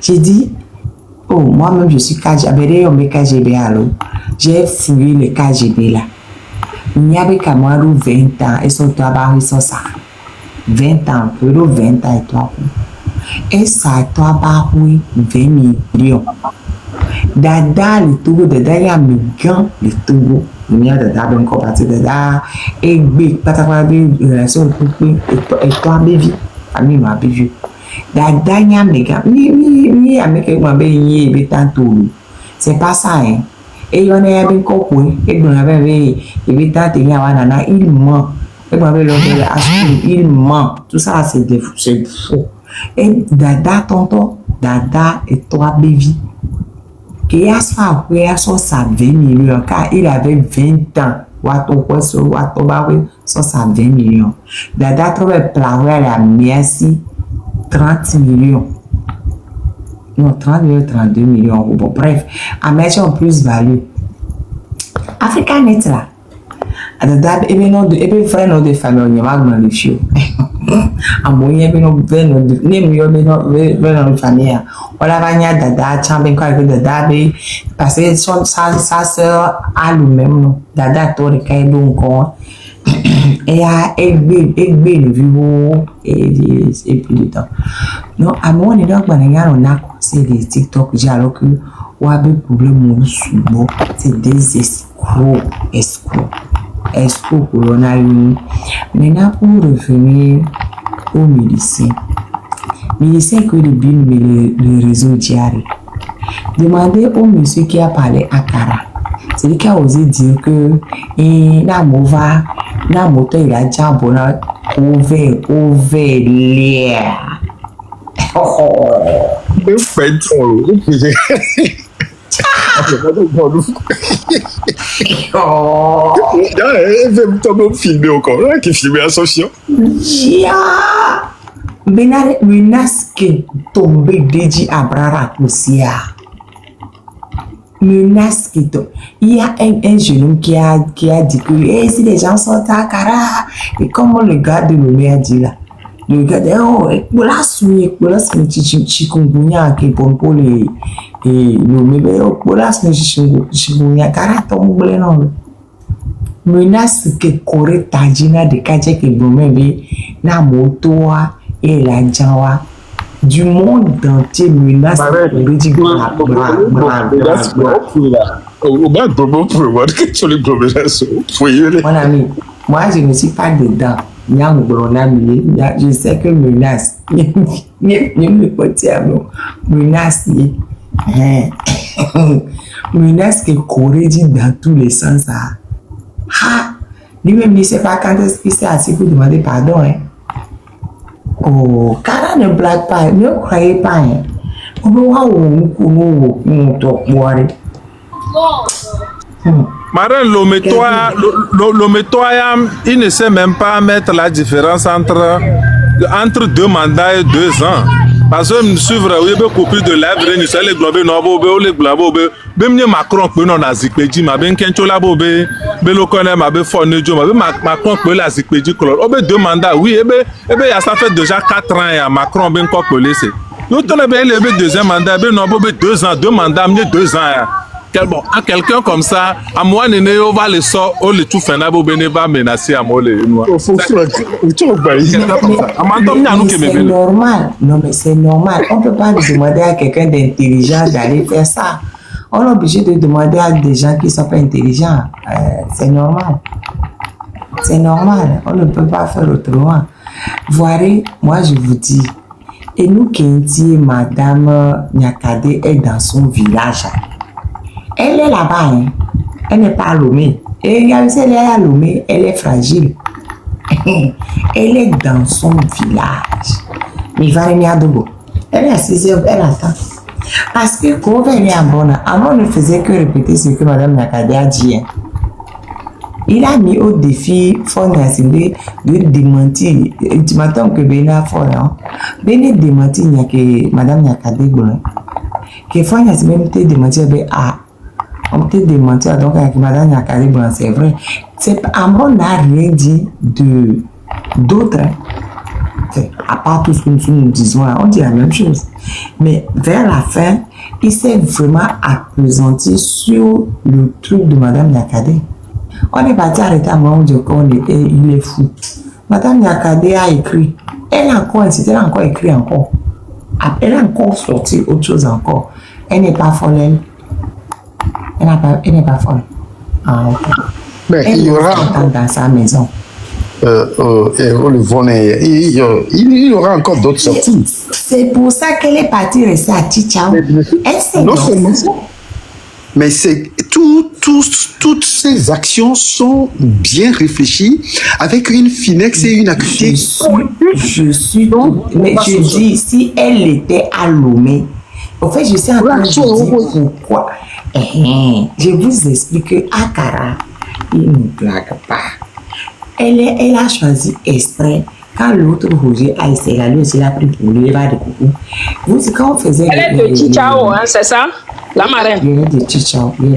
j'ai dit, oh, moi-même, je suis KGB, j'ai fouillé le KGB là. Il y avait Kamaru 20 ans, et son tabac, ils sont ça. 20 ans, plus de 20 ans et toi. Et ça, toi, 20 millions. Dada le Togo, dada y a mes gants le Togo. Il y a dada ben comparti dada et b patapara de relation et toi baby ami ma baby. Dada y a mes gants mi avec moi ben y be tanto. C'est pas ça hein. Et y en a ben kokwe et bon avait be tanto y a wana il ment. Et moi ben il ment. Tout ça c'est faux. Et dada tonton, dada et toi baby. Et à ça, ça 20 millions, car il avait 20 ans. Ça 20 millions. Dada trouve plaoué à la merci 30 millions. Non, 30 millions, 32 millions. Bon, bref, à mettre en plus-value. Africanet là. Dada, et bien, non, et bien, frère, non, de famille, on y va dans le fieu. À moyen de nos famille. On a vania dada, champion avec dada, parce que sa soeur a lui-même, dada, toi, le cahier donc, et a élevé le vivo et plus de temps. Non, à moi, on est donc, on a conseillé des TikTok, j'ai alors que, on a des problèmes, c'est des escrocs. Escrocs, on a eu. Maintenant, pour revenir aux miliciens que le bin le réseau diarrhée. Demandez au monsieur qui a parlé à Kara. C'est lui qui a osé dire que la moto il a déjà bonheur ouvert l'air. Mais faites-le. Elle veut me filmer encore. Qui filme l'association. Benare menace que tomber Deji Abrara Koussia. Menace que tombe. Il y a un jeune homme qui a dit que si les gens sont à Kara, et comment le gars de Lomé a dit là, le gars dit oh, voilà chikungunya qui est bon pour les Lomé, voilà chikungunya Kara tombe non. Menace que Corée Tajina de Kache que Lomé na moto et la Jawa du monde entier menace de dire mon ami, moi je ne suis pas dedans. Je sais que menace menace que Corée dit dans tous les sens. Lui-même ne sait pas quand est-ce qu'il s'est assis pour demander pardon. Oh, Kara ne blague pas, ne croyez pas. On peut voir où on doit boire. Marin, il ne sait même pas mettre la différence entre 2 mandats et 2 ans. Parce que me suivre, oui, be copie de l'œuvre, ni c'est les globes nobo be, les globes be, même ni Macron peut non la zikpeji, ma ben kenchola bobe, be lo connaît ma be forne jo, ma be Macron peut la zikpeji color. Obe 2 mandats, oui, ya ça fait déjà 4 ans ya Macron ben quoi que laisser. Nous tenons bien le 2e mandat, be non bobe 2 ans, 2 mandats, mieux 2 ans ya. Bon, à quelqu'un comme ça, à moi, on va le sort, on le tout fait, on va menacer à moi. C'est normal. Non, mais c'est normal. On ne peut pas demander à quelqu'un d'intelligent d'aller faire ça. On est obligé de demander à des gens qui ne sont pas intelligents. C'est normal. C'est normal. On ne peut pas faire autrement. Voyez, moi, je vous dis, et nous, Kenti, Madame Nyakade est dans son village. Elle est là-bas, hein. Elle n'est pas à Lomé. Et regardez, si elle est à Lomé, elle est fragile. Elle est dans son village. Mais elle est assise, elle attend. Parce que quand elle est en bonne, avant ne faisait que répéter ce que Madame Nakade a dit. Hein. Il a mis au défi Fond Assemblée de démentir. Tu m'attends que Béna Ford, hein. Béna démentir que Madame Nakade Goulin. Que Fond Assemblée me démentir, on peut démentir donc avec Madame Nyakare Blanc, c'est vrai. Amon n'a rien dit d'autre. À part tout ce que nous disons, on dit la même chose. Mais vers la fin, il s'est vraiment appesanti sur le truc de Madame Nyakare. On est parti arrêter à un moment où il est fou. Madame Nyakare a écrit. Elle a encore insisté, elle a encore écrit encore. Elle a encore sorti autre chose encore. Elle n'est pas folle, elle n'est pas folle. Ah, ok. Mais elle il y aura dans sa maison. Il y aura encore d'autres sorties. C'est pour ça qu'elle est partie rester à Tichao. Non seulement ça, mais c'est toutes ces actions sont bien réfléchies, avec une finesse et une acuité. Mais je dis, si elle était à Lomé, en fait, je sais en train de dire pourquoi. Je vous explique que Akara, il ne blague pas. Elle a choisi exprès. Quand l'autre Roger a essayé, lui aussi l'a pris pour lui, il va de coucou. Vous, quand on faisait. Elle est de Chichao, hein, c'est ça? La marraine. Elle est de Chichao. Oui.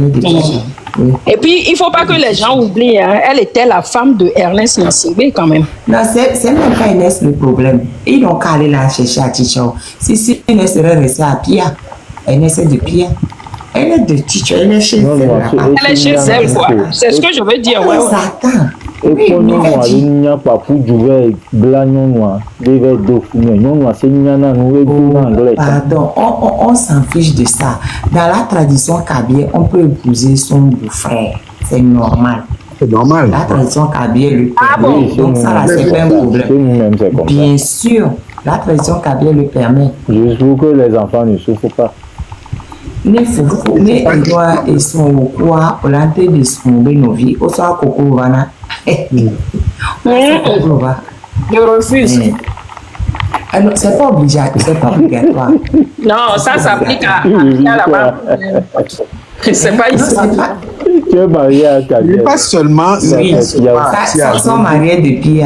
Et puis, il ne faut pas que les gens oublient, hein, elle était la femme de Ernest Nassingbe quand même. Non, c'est même pas Ernest le problème. Ils n'ont qu'à aller la chercher à Chichao. Si Ernest serait resté à Pia, Ernest est de Pia. Elle est de Chichao, elle est chez elle. Elle est chez elle, quoi. C'est ce que je veux dire, ouais. Attends. Et pour nous, il n'y a pas pour jouer blanc, noir, des verres d'eau, non, c'est pardon, on s'en fiche de ça. Dans la tradition kabylie, on peut épouser son beau-frère. C'est normal. C'est normal. La tradition kabylie le permet. Ah bon? Donc ça, là, c'est pas un problème. Bien sûr, la tradition kabylie le permet. Juste pour que les enfants ne souffrent pas. Ne fufu ne edwa esun kwa olante de sun be novi o sa koko vana. Je refuse. C'est pas obligatoire. Non, ça s'applique à là-bas. C'est pas ici. Tu es marié à ta Mais pas seulement. Oui, ça sont mariés depuis.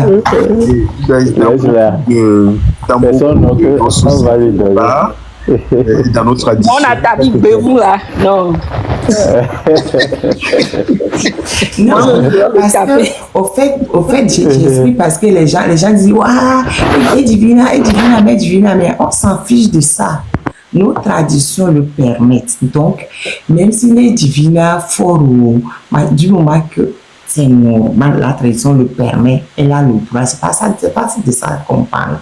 Personne on va lui donner. Dans notre tradition. On a tapis Bevou là. Non. Non, parce que, au fait, j'explique parce que les gens disent, waouh, et divina, mais on s'en fiche de ça. Nos traditions le permettent. Donc, même si les divina fort ou du moment que c'est normal, la tradition le permet, elle a le droit. C'est pas de ça qu'on parle.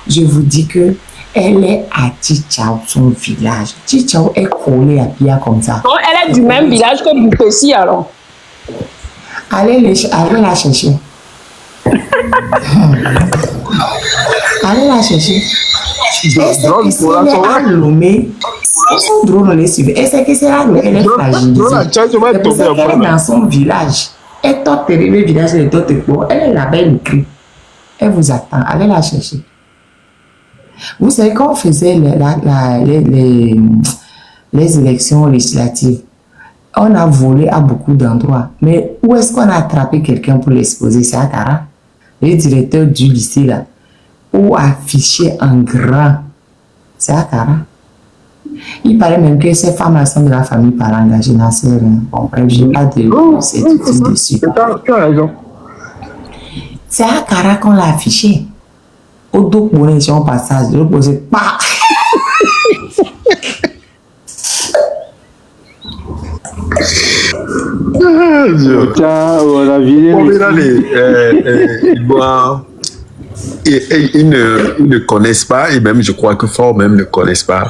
Je vous dis que elle est à Tchichao, son village. Tchichao est collée à Pia comme ça. Donc, elle est du même village que Boupessi alors. Allez la chercher. Allez la chercher. Ils sont drôles, on les suit. Et c'est que c'est là où elle est fragilisée. C'est pour ça qu'elle est dans son village. Et toi, tu es le village de toi, elle est là-bas, elle écrit. Elle vous attend. Allez la chercher. Vous savez, quand on faisait les élections législatives, on a volé à beaucoup d'endroits. Mais où est-ce qu'on a attrapé quelqu'un pour l'exposer? C'est à Kara. Le directeur du lycée, là, où affiché en grand. C'est à Kara. Il paraît même que ces femmes-là sont de la famille par engagée dans ce... Bon, bref, je n'ai pas de certitude dessus. Tu as raison. C'est à Kara qu'on l'a affiché. Au dos pour les gens passage, de l'autre côté, pas. Tiens, on a vidé. Ils ne connaissent pas, et même je crois que fort même ne connaissent pas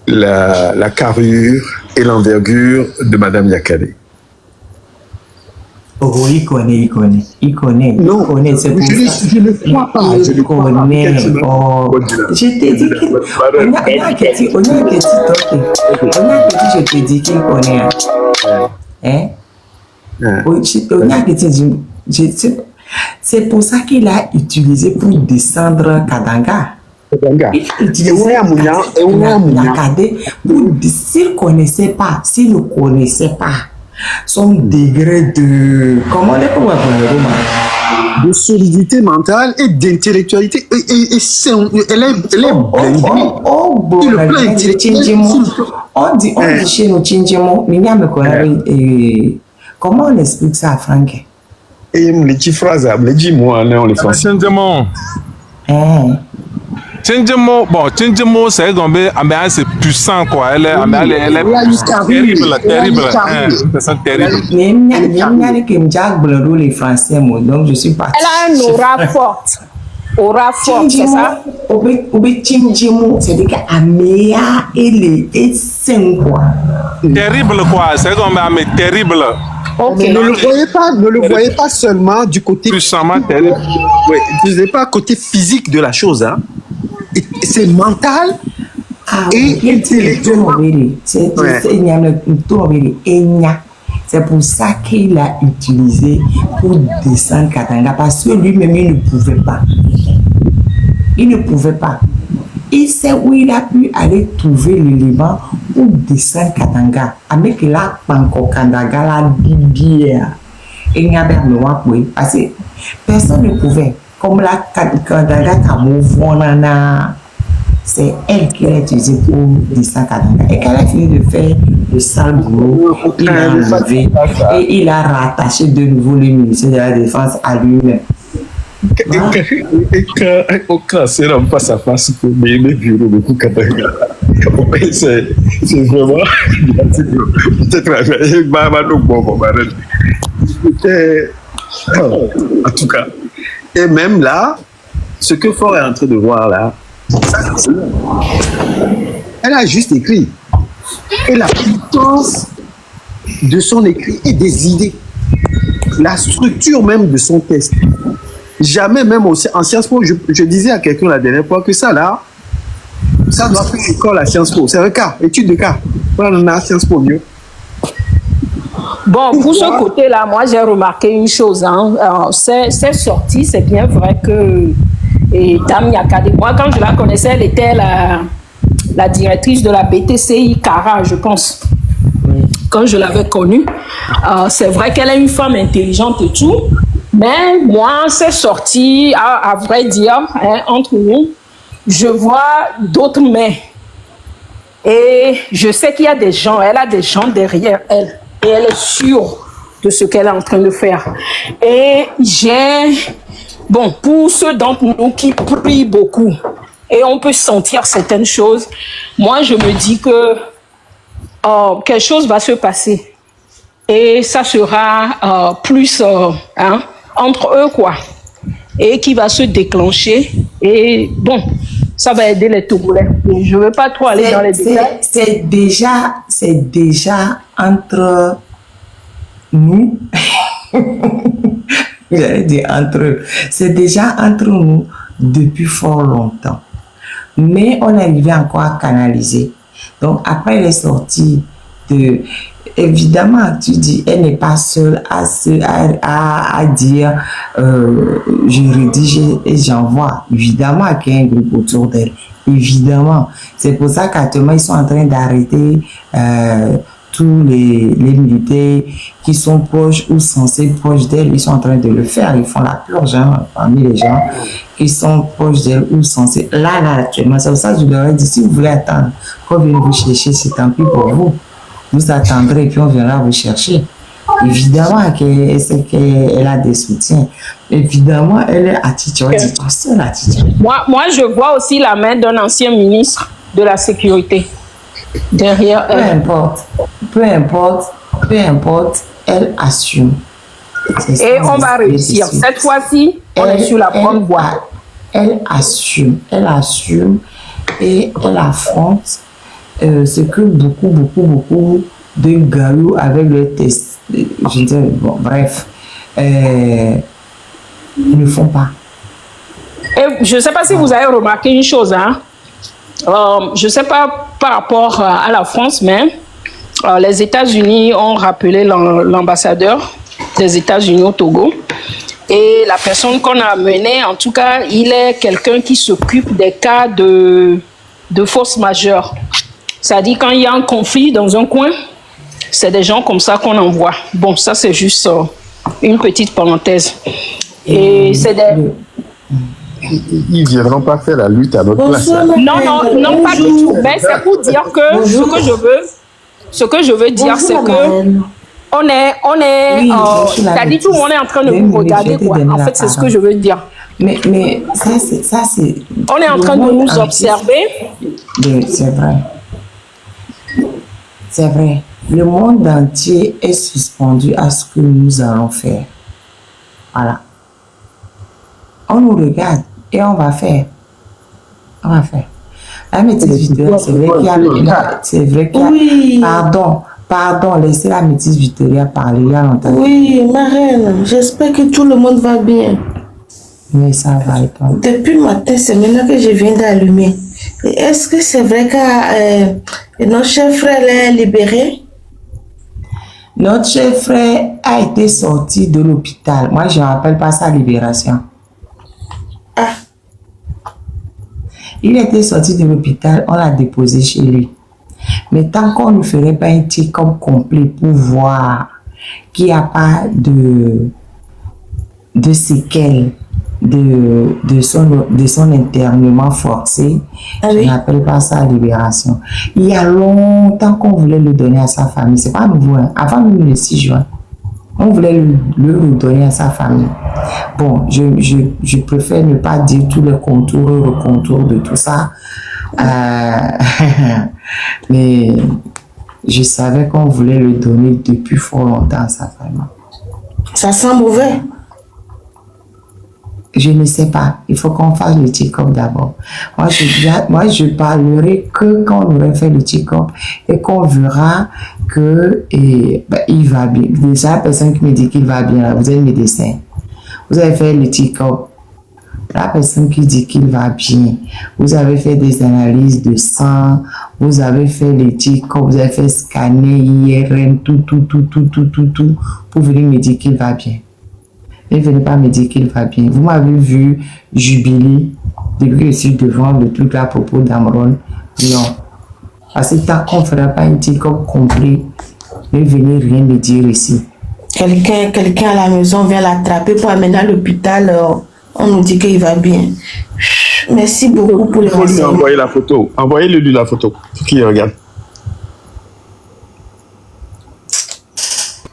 la carrure et l'envergure de Madame Yakane. Oh, il connaît. Non, C'est pour ça. je ne crois pas. Il connaît. Oh, je t'ai dit qu'il je te dis qu'il connaît. C'est pour ça qu'il a utilisé pour descendre Kadanga. Il a utilisé Yakadé s'il ne connaissait pas, son degré de... Comment on dit de solidité mentale et d'intellectualité. Elle est blindée. On dit chez nous Tchinjimo, comment on explique ça, Franck? Et les petites phrases, les 10 mots, on les fait. Tchinjimo, c'est c'est puissant, quoi. Elle est terrible. C'est terrible. Les Français, donc je suis parti. Elle a une aura forte. C'est ça? C'est-à-dire qu'Améa et 5 quoi. Terrible, quoi. C'est terrible. Okay. Ne le voyez pas seulement du côté puissamment terrible. Oui, ne voyez pas côté physique de la chose, hein. C'est mental et intellectuel. C'est pour ça qu'il a utilisé pour descendre Katanga, parce que lui-même il ne pouvait pas. Il sait où il a pu aller trouver l'élément pour descendre Katanga. Avec la Pankokandaga, la Bibière. Et il n'y a pas de loi pour parce que personne ne pouvait. Comme la Katanga Kamouvonana, c'est elle qui l'a utilisé pour descendre Katanga. Et quand elle a fini de faire le sale boulot, il a enlevé et il a rattaché de nouveau le ministère de la Défense à lui-même. Et quand c'est là face à face pour mes bureaux de Katanga, c'est vraiment en tout cas. Et même là, ce que Fort est en train de voir là, elle a juste écrit. Et la puissance de son écrit et des idées, la structure même de son texte. Jamais même en Sciences Po, je disais à quelqu'un la dernière fois que ça là, ça doit faire école à Sciences Po. C'est un cas, étude de cas. On a science pour mieux. Bon, pour ce côté-là, moi, j'ai remarqué une chose. Hein. C'est sorti, c'est bien vrai que Dame Yakade, moi, quand je la connaissais, elle était la directrice de la BTCI Cara, je pense. Quand je l'avais connue, c'est vrai qu'elle est une femme intelligente et tout, mais moi, c'est sorti, à vrai dire, hein, entre nous, je vois d'autres mains. Et je sais qu'il y a des gens, elle a des gens derrière elle. Et elle est sûre de ce qu'elle est en train de faire. Et bon, pour ceux d'entre nous qui prient beaucoup, et on peut sentir certaines choses, moi je me dis que quelque chose va se passer. Et ça sera plus entre eux, quoi. Et qui va se déclencher. Et bon, ça va aider les Togolais. Je ne veux pas trop aller dans les détails. C'est déjà entre nous. J'allais dire entre eux. C'est déjà entre nous depuis fort longtemps. Mais on est arrivé encore à canaliser. Donc, après, elle est sortie de... Évidemment, tu dis, elle n'est pas seule à dire je rédige et j'envoie. Évidemment qu'il y a un groupe autour d'elle. Évidemment. C'est pour ça qu'actuellement, ils sont en train d'arrêter tous les militaires qui sont proches ou censés proches d'elle. Ils sont en train de le faire. Ils font la purge parmi les gens qui sont proches d'elle ou censés. Là, actuellement, c'est pour ça que je leur ai dit, si vous voulez attendre qu'on vienne vous chercher, c'est tant pis pour vous. Vous attendrez et puis on viendra vous chercher. Évidemment qu'elle a des soutiens. Évidemment, elle est attitude. Moi, je vois aussi la main d'un ancien ministre de la Sécurité derrière elle. Peu importe, elle assume. Et on va réussir. Cette fois-ci, on est sur la bonne voie. Elle assume et elle affronte ce que beaucoup de galous avec le test, je dis, bon, bref, ne font pas. Et je ne sais pas si vous avez remarqué une chose, hein? Je ne sais pas par rapport à la France, mais les États-Unis ont rappelé l'ambassadeur des États-Unis au Togo. Et la personne qu'on a amenée, en tout cas, il est quelqu'un qui s'occupe des cas de force majeure. C'est-à-dire quand il y a un conflit dans un coin, c'est des gens comme ça qu'on envoie. Bon, ça c'est juste une petite parenthèse. Et c'est des... Ils ne viendront pas faire la lutte à notre place. Hein. Non, pas du tout. Mais c'est pour dire que ce que je veux dire, c'est que on est c'est-à-dire tout le monde est en train de nous regarder, quoi. En fait, c'est ce que je veux dire. Mais ça c'est... On est en train de nous observer. C'est vrai. C'est vrai. Le monde entier est suspendu à ce que nous allons faire. Voilà. On nous regarde et on va faire. La métisse Victoria, c'est vrai qu'il y a... C'est vrai qu'il y a... Oui. Pardon, laissez la métisse Victoria parler. Il y a longtemps. Oui, ma reine, j'espère que tout le monde va bien. Mais ça va et toi? Depuis le matin, c'est maintenant que je viens d'allumer. Est-ce que c'est vrai que notre chef frère est libéré? Notre chef frère a été sorti de l'hôpital. Moi, je ne rappelle pas sa libération. Ah. Il était sorti de l'hôpital, on l'a déposé chez lui. Mais tant qu'on ne ferait pas un check-up complet pour voir qu'il n'y a pas de séquelles de son internement forcé, je n'appelle pas ça libération. Il y a longtemps qu'on voulait le donner à sa famille. C'est pas nouveau, hein. Avant même le 6 juin, on voulait le donner à sa famille. Bon, je préfère ne pas dire tous les contours et recontours de tout ça. Mais je savais qu'on voulait le donner depuis fort longtemps à sa famille. Ça sent mauvais. Je ne sais pas. Il faut qu'on fasse le check-up d'abord. Moi, je parlerai que quand on aurait fait le check-up et qu'on verra que il va bien. Déjà, la personne qui me dit qu'il va bien, là, vous êtes médecin. Vous avez fait le check-up. La personne qui dit qu'il va bien, vous avez fait des analyses de sang, vous avez fait l'éthique, vous avez fait scanner, IRM, tout, pour venir me dire qu'il va bien. Ne venez pas me dire qu'il va bien. Vous m'avez vu jubiler depuis que je suis devant le truc à propos d'Amron. Non. Parce que tant qu'on ne fera pas une éthique complet, ne venez rien me dire ici. Quelqu'un à la maison vient l'attraper pour amener à l'hôpital. On nous dit qu'il va bien. Merci beaucoup pour les renseignements. Il faut lui envoyer la photo. Envoyez-lui la photo. Qu'il regarde.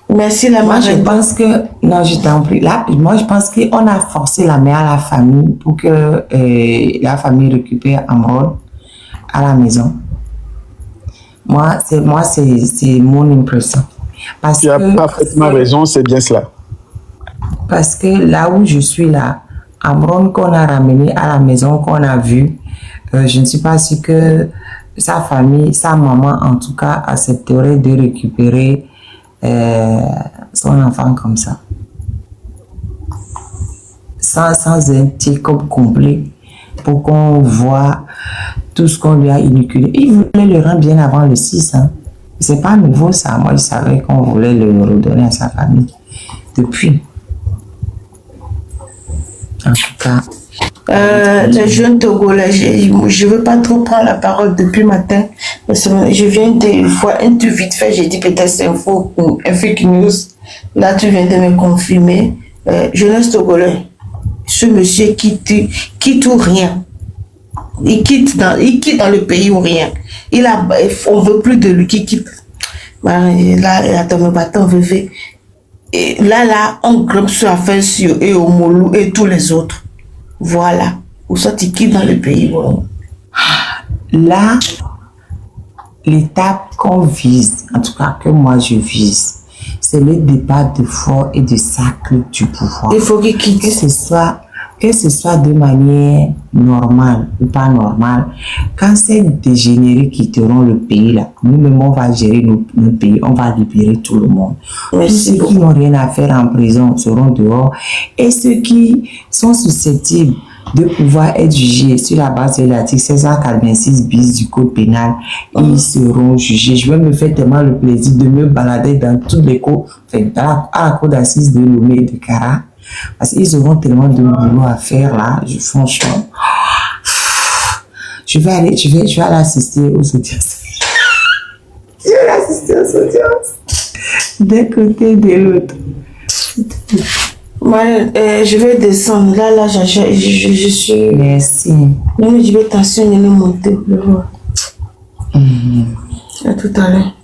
Merci la Moi, je pense que... Non, je t'en prie. Là, moi, je pense qu'on a forcé la mère à la famille pour que la famille récupère Amron à la maison. Moi, c'est mon impression. Parce tu as parfaitement raison, c'est bien cela. Parce que là où je suis là, Amron qu'on a ramené à la maison, qu'on a vu, je ne suis pas sûre que sa famille, sa maman en tout cas, accepterait de récupérer son enfant comme ça. Sans un check-up complet pour qu'on voit tout ce qu'on lui a inoculé. Il voulait le rendre bien avant le 6. Hein. C'est pas nouveau ça. Moi, je savais qu'on voulait le redonner à sa famille depuis. En tout cas. Les jeunes Togolais, je ne veux pas trop prendre la parole depuis matin. Je viens de voir un truc vite fait. J'ai dit peut-être c'est un fake news. Là, tu viens de me confirmer. Jeunesse Togolais, ce monsieur quitte ou rien. Il quitte dans le pays ou rien. On veut plus de lui qui quitte. Là, attends, me battant, veut. Et là, on grimpe sur la fête sur et au Molou et tous les autres. Voilà. Ou soit tu quittes dans le pays. Voilà. Là, l'étape qu'on vise, en tout cas que moi je vise, c'est le débat de force et de sacre du pouvoir. Il faut qu'il quitte. Que ce soit de manière normale ou pas normale, quand ces dégénérés quitteront le pays là, nous-mêmes on va gérer nos pays, on va libérer tout le monde. Tous ceux qui n'ont rien à faire en prison seront dehors et ceux qui sont susceptibles de pouvoir être jugés sur la base de l'article 1646 bis du code pénal, ils seront jugés. Je vais me faire tellement le plaisir de me balader dans tous les cours, à la cour d'assises de Lomé et de Kara. Parce qu'ils auront tellement de boulot à faire là, franchement. Je vais aller assister aux audiences. Je vais assister aux audiences. D'un côté et de l'autre. Moi, je vais descendre. Là, je suis... Merci. Non, je vais t'assurer de monter. À tout à l'heure.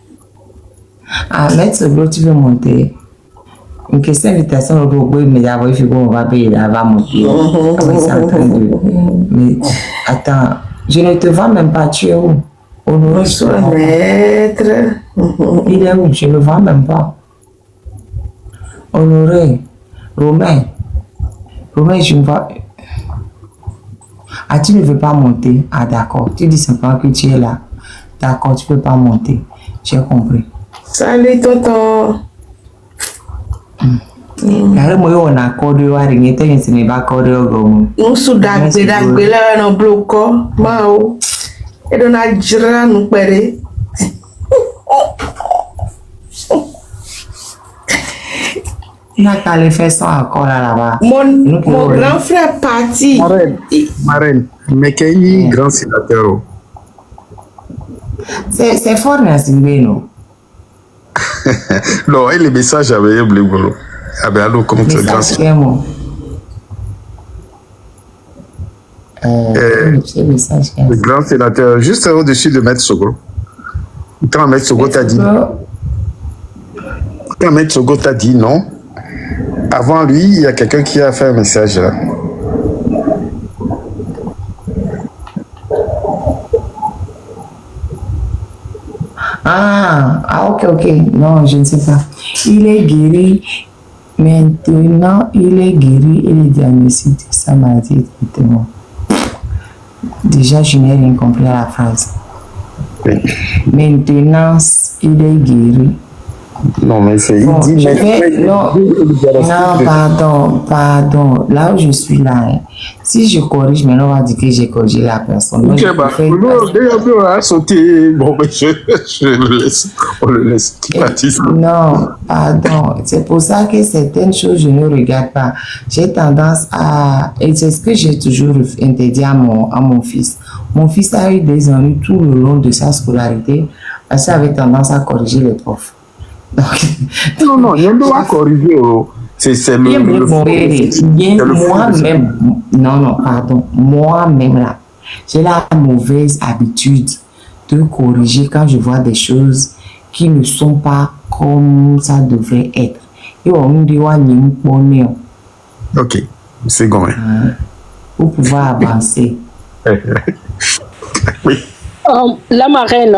Ah, Maître Soglo, tu veux monter? Une question d'invitation au robot, mais d'abord, il faut qu'on va payer, là, va monter. Mais attends, je ne te vois même pas, tu es où? Honoré, maître. Il est où? Je ne le vois même pas. Honoré, Romain, je ne vois. Ah, tu ne veux pas monter? Ah, d'accord. Tu dis simplement que tu es là. D'accord, tu ne peux pas monter. J'ai compris. Salut, tonton. Yàrá mo yóò na kọ́ọ́dé wá rìn yẹn tẹ́yìn sí ni bá kọ́ọ́dé ọ̀rọ̀ mu. N sùn dàgbé lẹ́wọ̀n náà blókọ́ máa o. Ẹ̀dọ̀ náà jìrà nù pẹ̀rẹ́. Il a qu'à le faire sans accord là-bas. Mon grand frère parti. Marraine, mais quel est grand sénateur? C'est fort, Nassingbe, non? Non, et les messages avaient un bleu. Alors, comment tu grand sénateur? Le grand sénateur, juste au-dessus de Maître Sogo. Quand Maître Sogo t'a dit. Quand Maître Sogo t'a dit non. Avant lui, il y a quelqu'un qui a fait un message là. Ok. Non, je ne sais pas. Il est guéri. Maintenant, il est guéri et le diagnostic de sa maladie est traitement. Déjà, je n'ai rien compris à la phrase. Oui. Maintenant, il est guéri Non, mais c'est... Bon, il dit... je vais... Non, pardon. Là où je suis là, hein, si je corrige, maintenant on va dire que j'ai corrigé la personne. Moi, Ok, je bah, préfère- on a sauté. Bon, ben, je le laisse. On le laisse. Baptiste. Non, pardon. C'est pour ça que certaines choses, je ne regarde pas. J'ai tendance à... Et c'est ce que j'ai toujours interdit à mon fils. Mon fils a eu des ennuis tout le long de sa scolarité parce qu'il avait tendance à corriger les profs. Donc, Non, il y a pas corriger. C'est bien le moi-même, non, pardon, moi-même là, j'ai la mauvaise habitude de corriger quand je vois des choses qui ne sont pas comme ça devrait être. Et on me dit, Ok, c'est bon. pour pouvoir avancer. Oui. La marraine,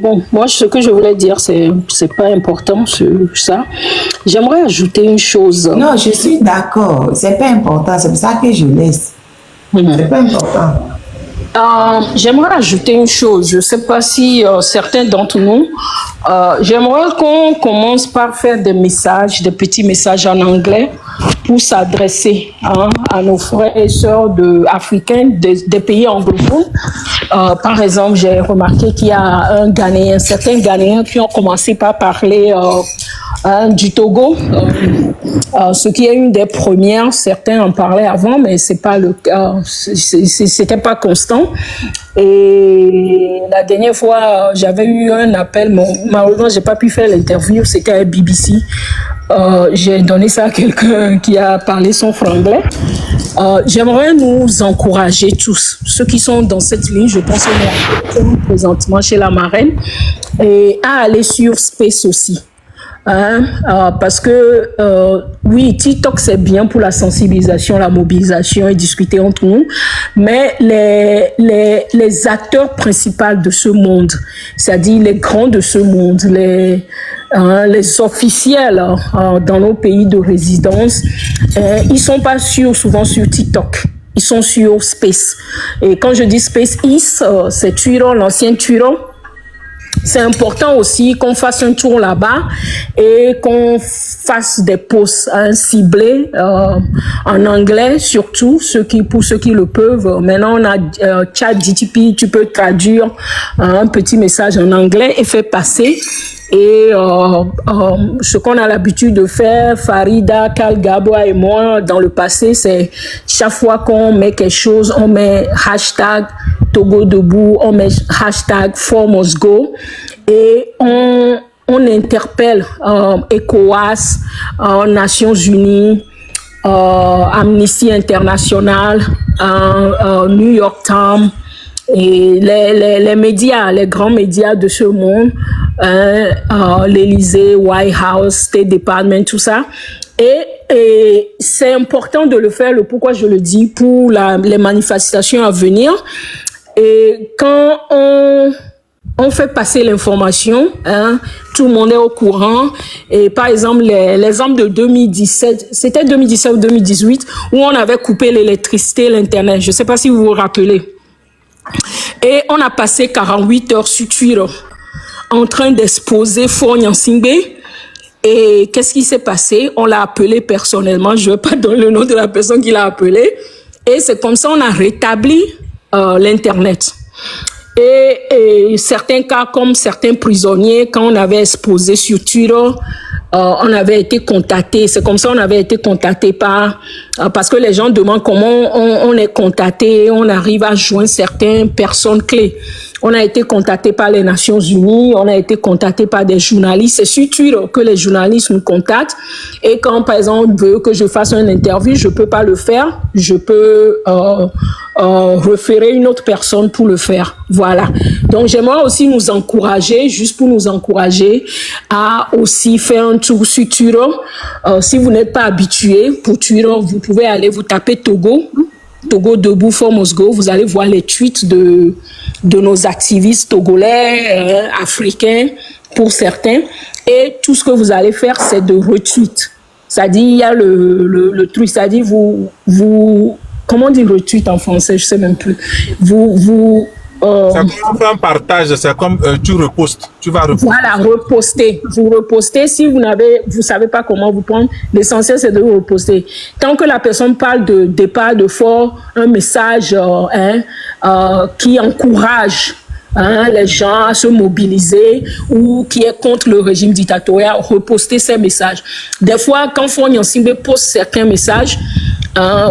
bon, moi ce que je voulais dire, c'est pas important ça. J'aimerais ajouter une chose. Non, je suis d'accord, c'est pas important, c'est pour ça que je laisse. C'est pas important. J'aimerais ajouter une chose. Je ne sais pas si certains d'entre nous, j'aimerais qu'on commence par faire des petits messages en anglais pour s'adresser à nos frères et sœurs africains des pays anglophones. Par exemple, j'ai remarqué qu'il y a certains Ghanéens qui ont commencé par parler du Togo, ce qui est une des premières. Certains en parlaient avant, mais c'est pas le cas, c'était pas constant. Et la dernière fois, j'avais eu un appel, malheureusement, j'ai pas pu faire l'interview, c'était à BBC. J'ai donné ça à quelqu'un qui a parlé son franglais. J'aimerais nous encourager tous, ceux qui sont dans cette ligne, je pense qu'on est présentement chez la marraine, et à aller sur Space aussi. Parce que oui, TikTok c'est bien pour la sensibilisation, la mobilisation et discuter entre nous, mais les acteurs principaux de ce monde, c'est-à-dire les grands de ce monde, les officiels dans nos pays de résidence, ils sont pas souvent sur TikTok. Ils sont sur Space. Et quand je dis Space East, c'est Twitter, l'ancien Twitter. C'est important aussi qu'on fasse un tour là-bas et qu'on fasse des posts ciblés en anglais, surtout pour ceux qui le peuvent. Maintenant, on a ChatGPT, tu peux traduire un petit message en anglais et faire passer. Et ce qu'on a l'habitude de faire, Farida, Kalgabwa et moi, dans le passé, c'est chaque fois qu'on met quelque chose, on met hashtag Togo debout, on met hashtag #4mustgo et on interpelle ECOWAS, Nations Unies, Amnesty International, New York Times, et les médias, les grands médias de ce monde, l'Élysée, White House, State Department, tout ça. Et c'est important de le faire, pourquoi je le dis, pour les manifestations à venir. Et quand on fait passer l'information, tout le monde est au courant. Et par exemple, l'exemple de 2017, c'était 2017 ou 2018, où on avait coupé l'électricité, l'Internet. Je ne sais pas si vous vous rappelez. Et on a passé 48 heures sur Twitter en train d'exposer Faure Gnassingbé. Et qu'est-ce qui s'est passé? On l'a appelé personnellement. Je ne vais pas donner le nom de la personne qui l'a appelé. Et c'est comme ça qu'on a rétabli l'Internet. Et certains cas, comme certains prisonniers, quand on avait exposé sur Twitter, on avait été contacté. C'est comme ça qu'on avait été contacté parce que les gens demandent comment on est contacté, on arrive à joindre certaines personnes clés. On a été contacté par les Nations Unies, on a été contacté par des journalistes. C'est sur Twitter que les journalistes nous contactent. Et quand, par exemple, on veut que je fasse une interview, je peux pas le faire. Je peux référer une autre personne pour le faire. Voilà. Donc, j'aimerais aussi nous encourager, juste pour nous encourager, à aussi faire un tour sur Twitter. Si vous n'êtes pas habitué pour Twitter, vous pouvez aller vous taper Togo debout #4mustgo. Vous allez voir les tweets de nos activistes togolais, africains, pour certains. Et tout ce que vous allez faire, c'est de retweet. C'est-à-dire, il y a le truc, c'est-à-dire vous comment dire retweet en français, je sais même plus. Vous C'est comme on fait un partage, c'est comme tu repostes, tu vas reposter. Voilà, reposter. Vous repostez. Si vous savez pas comment vous prendre, l'essentiel c'est de reposter. Tant que la personne parle de départ de fort, un message qui encourage les gens à se mobiliser ou qui est contre le régime dictatorial, reposter ces messages. Des fois, quand Fonyan Simbe poste certains messages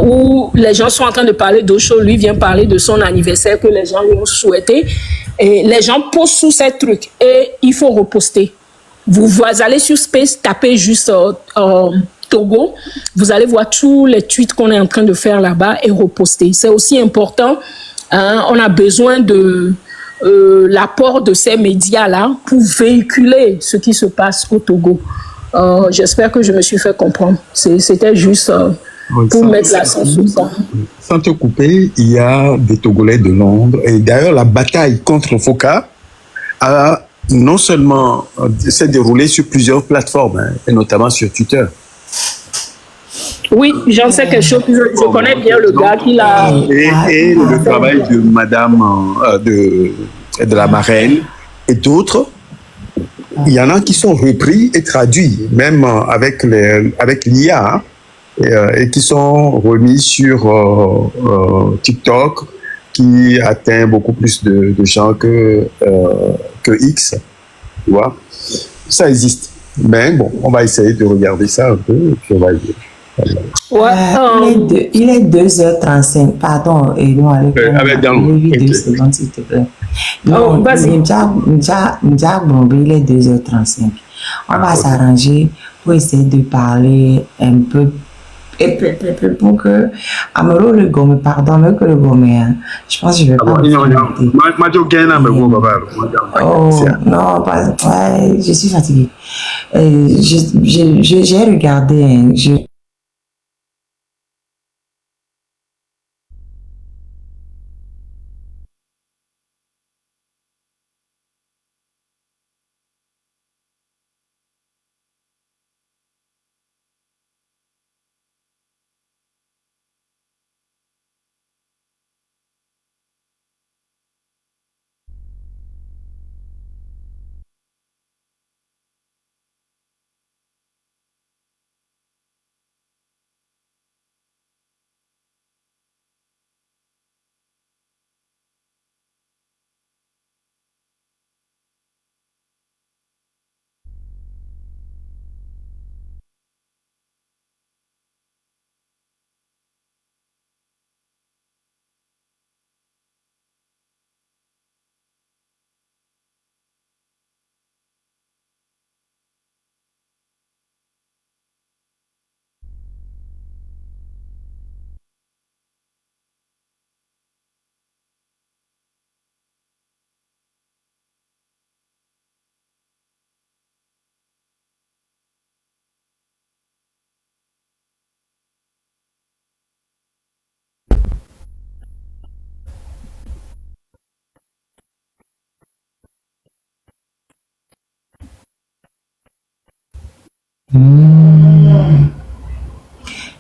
où les gens sont en train de parler d'autres choses, lui vient parler de son anniversaire que les gens lui ont souhaité, et les gens postent sous ces trucs et il faut reposter. Vous allez sur Space, tapez juste Togo, vous allez voir tous les tweets qu'on est en train de faire là-bas et reposter. C'est aussi important. On a besoin de l'apport de ces médias-là pour véhiculer ce qui se passe au Togo. J'espère que je me suis fait comprendre. C'était juste pour mettre l'accent sur ça. Sans te couper, il y a des Togolais de Londres. Et d'ailleurs, la bataille contre Foka a non seulement s'est déroulée sur plusieurs plateformes, et notamment sur Twitter. Oui, j'en sais quelque chose. Je connais bien le gars qui l'a... Et le travail de madame de la marraine et d'autres, il y en a qui sont repris et traduits, même avec l'IA, et qui sont remis sur TikTok, qui atteint beaucoup plus de gens que X, tu vois. Ça existe. Mais bon, on va essayer de regarder ça un peu, et puis on va y aller. Il est 2h35, pardon, et nous allons faire 2 secondes, s'il te plaît. Donc, vas-y. il est 2h35. On va s'arranger pour essayer de parler un peu pour que Amaro le gomme, pardon, mais que le gomme, je pense que je vais pas non, je suis fatiguée. J'ai regardé,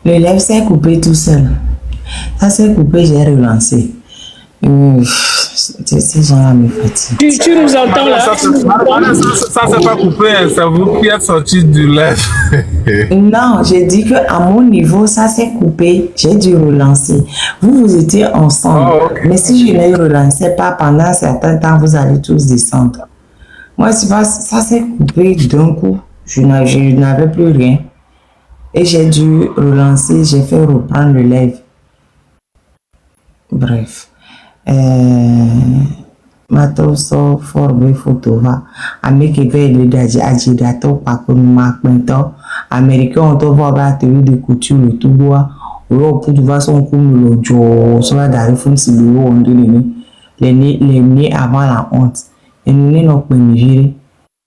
le lèvre s'est coupé tout seul. Ça s'est coupé, j'ai relancé. Ces gens-là me fatiguent. Tu nous entends là? Ça c'est pas coupé, hein, c'est vous qui êtes sorti du lèvre. Non, j'ai dit que à mon niveau, ça s'est coupé, j'ai dû relancer. Vous étiez ensemble. Oh, okay. Mais si je ne relançais pas pendant un certain temps, vous allez tous descendre. Moi, ça s'est coupé d'un coup. Je n'avais plus rien. Et j'ai dû relancer, j'ai fait reprendre le live. Bref. Matoso forbe photova. Américain le daji ajidato pakunuma kwento. Américain on te voit battre de couture le tout bois. Ou pour de façon comme le jo soit d'arriver si le haut on donne les nez avant la honte. Et nous n'en pouvons gérer.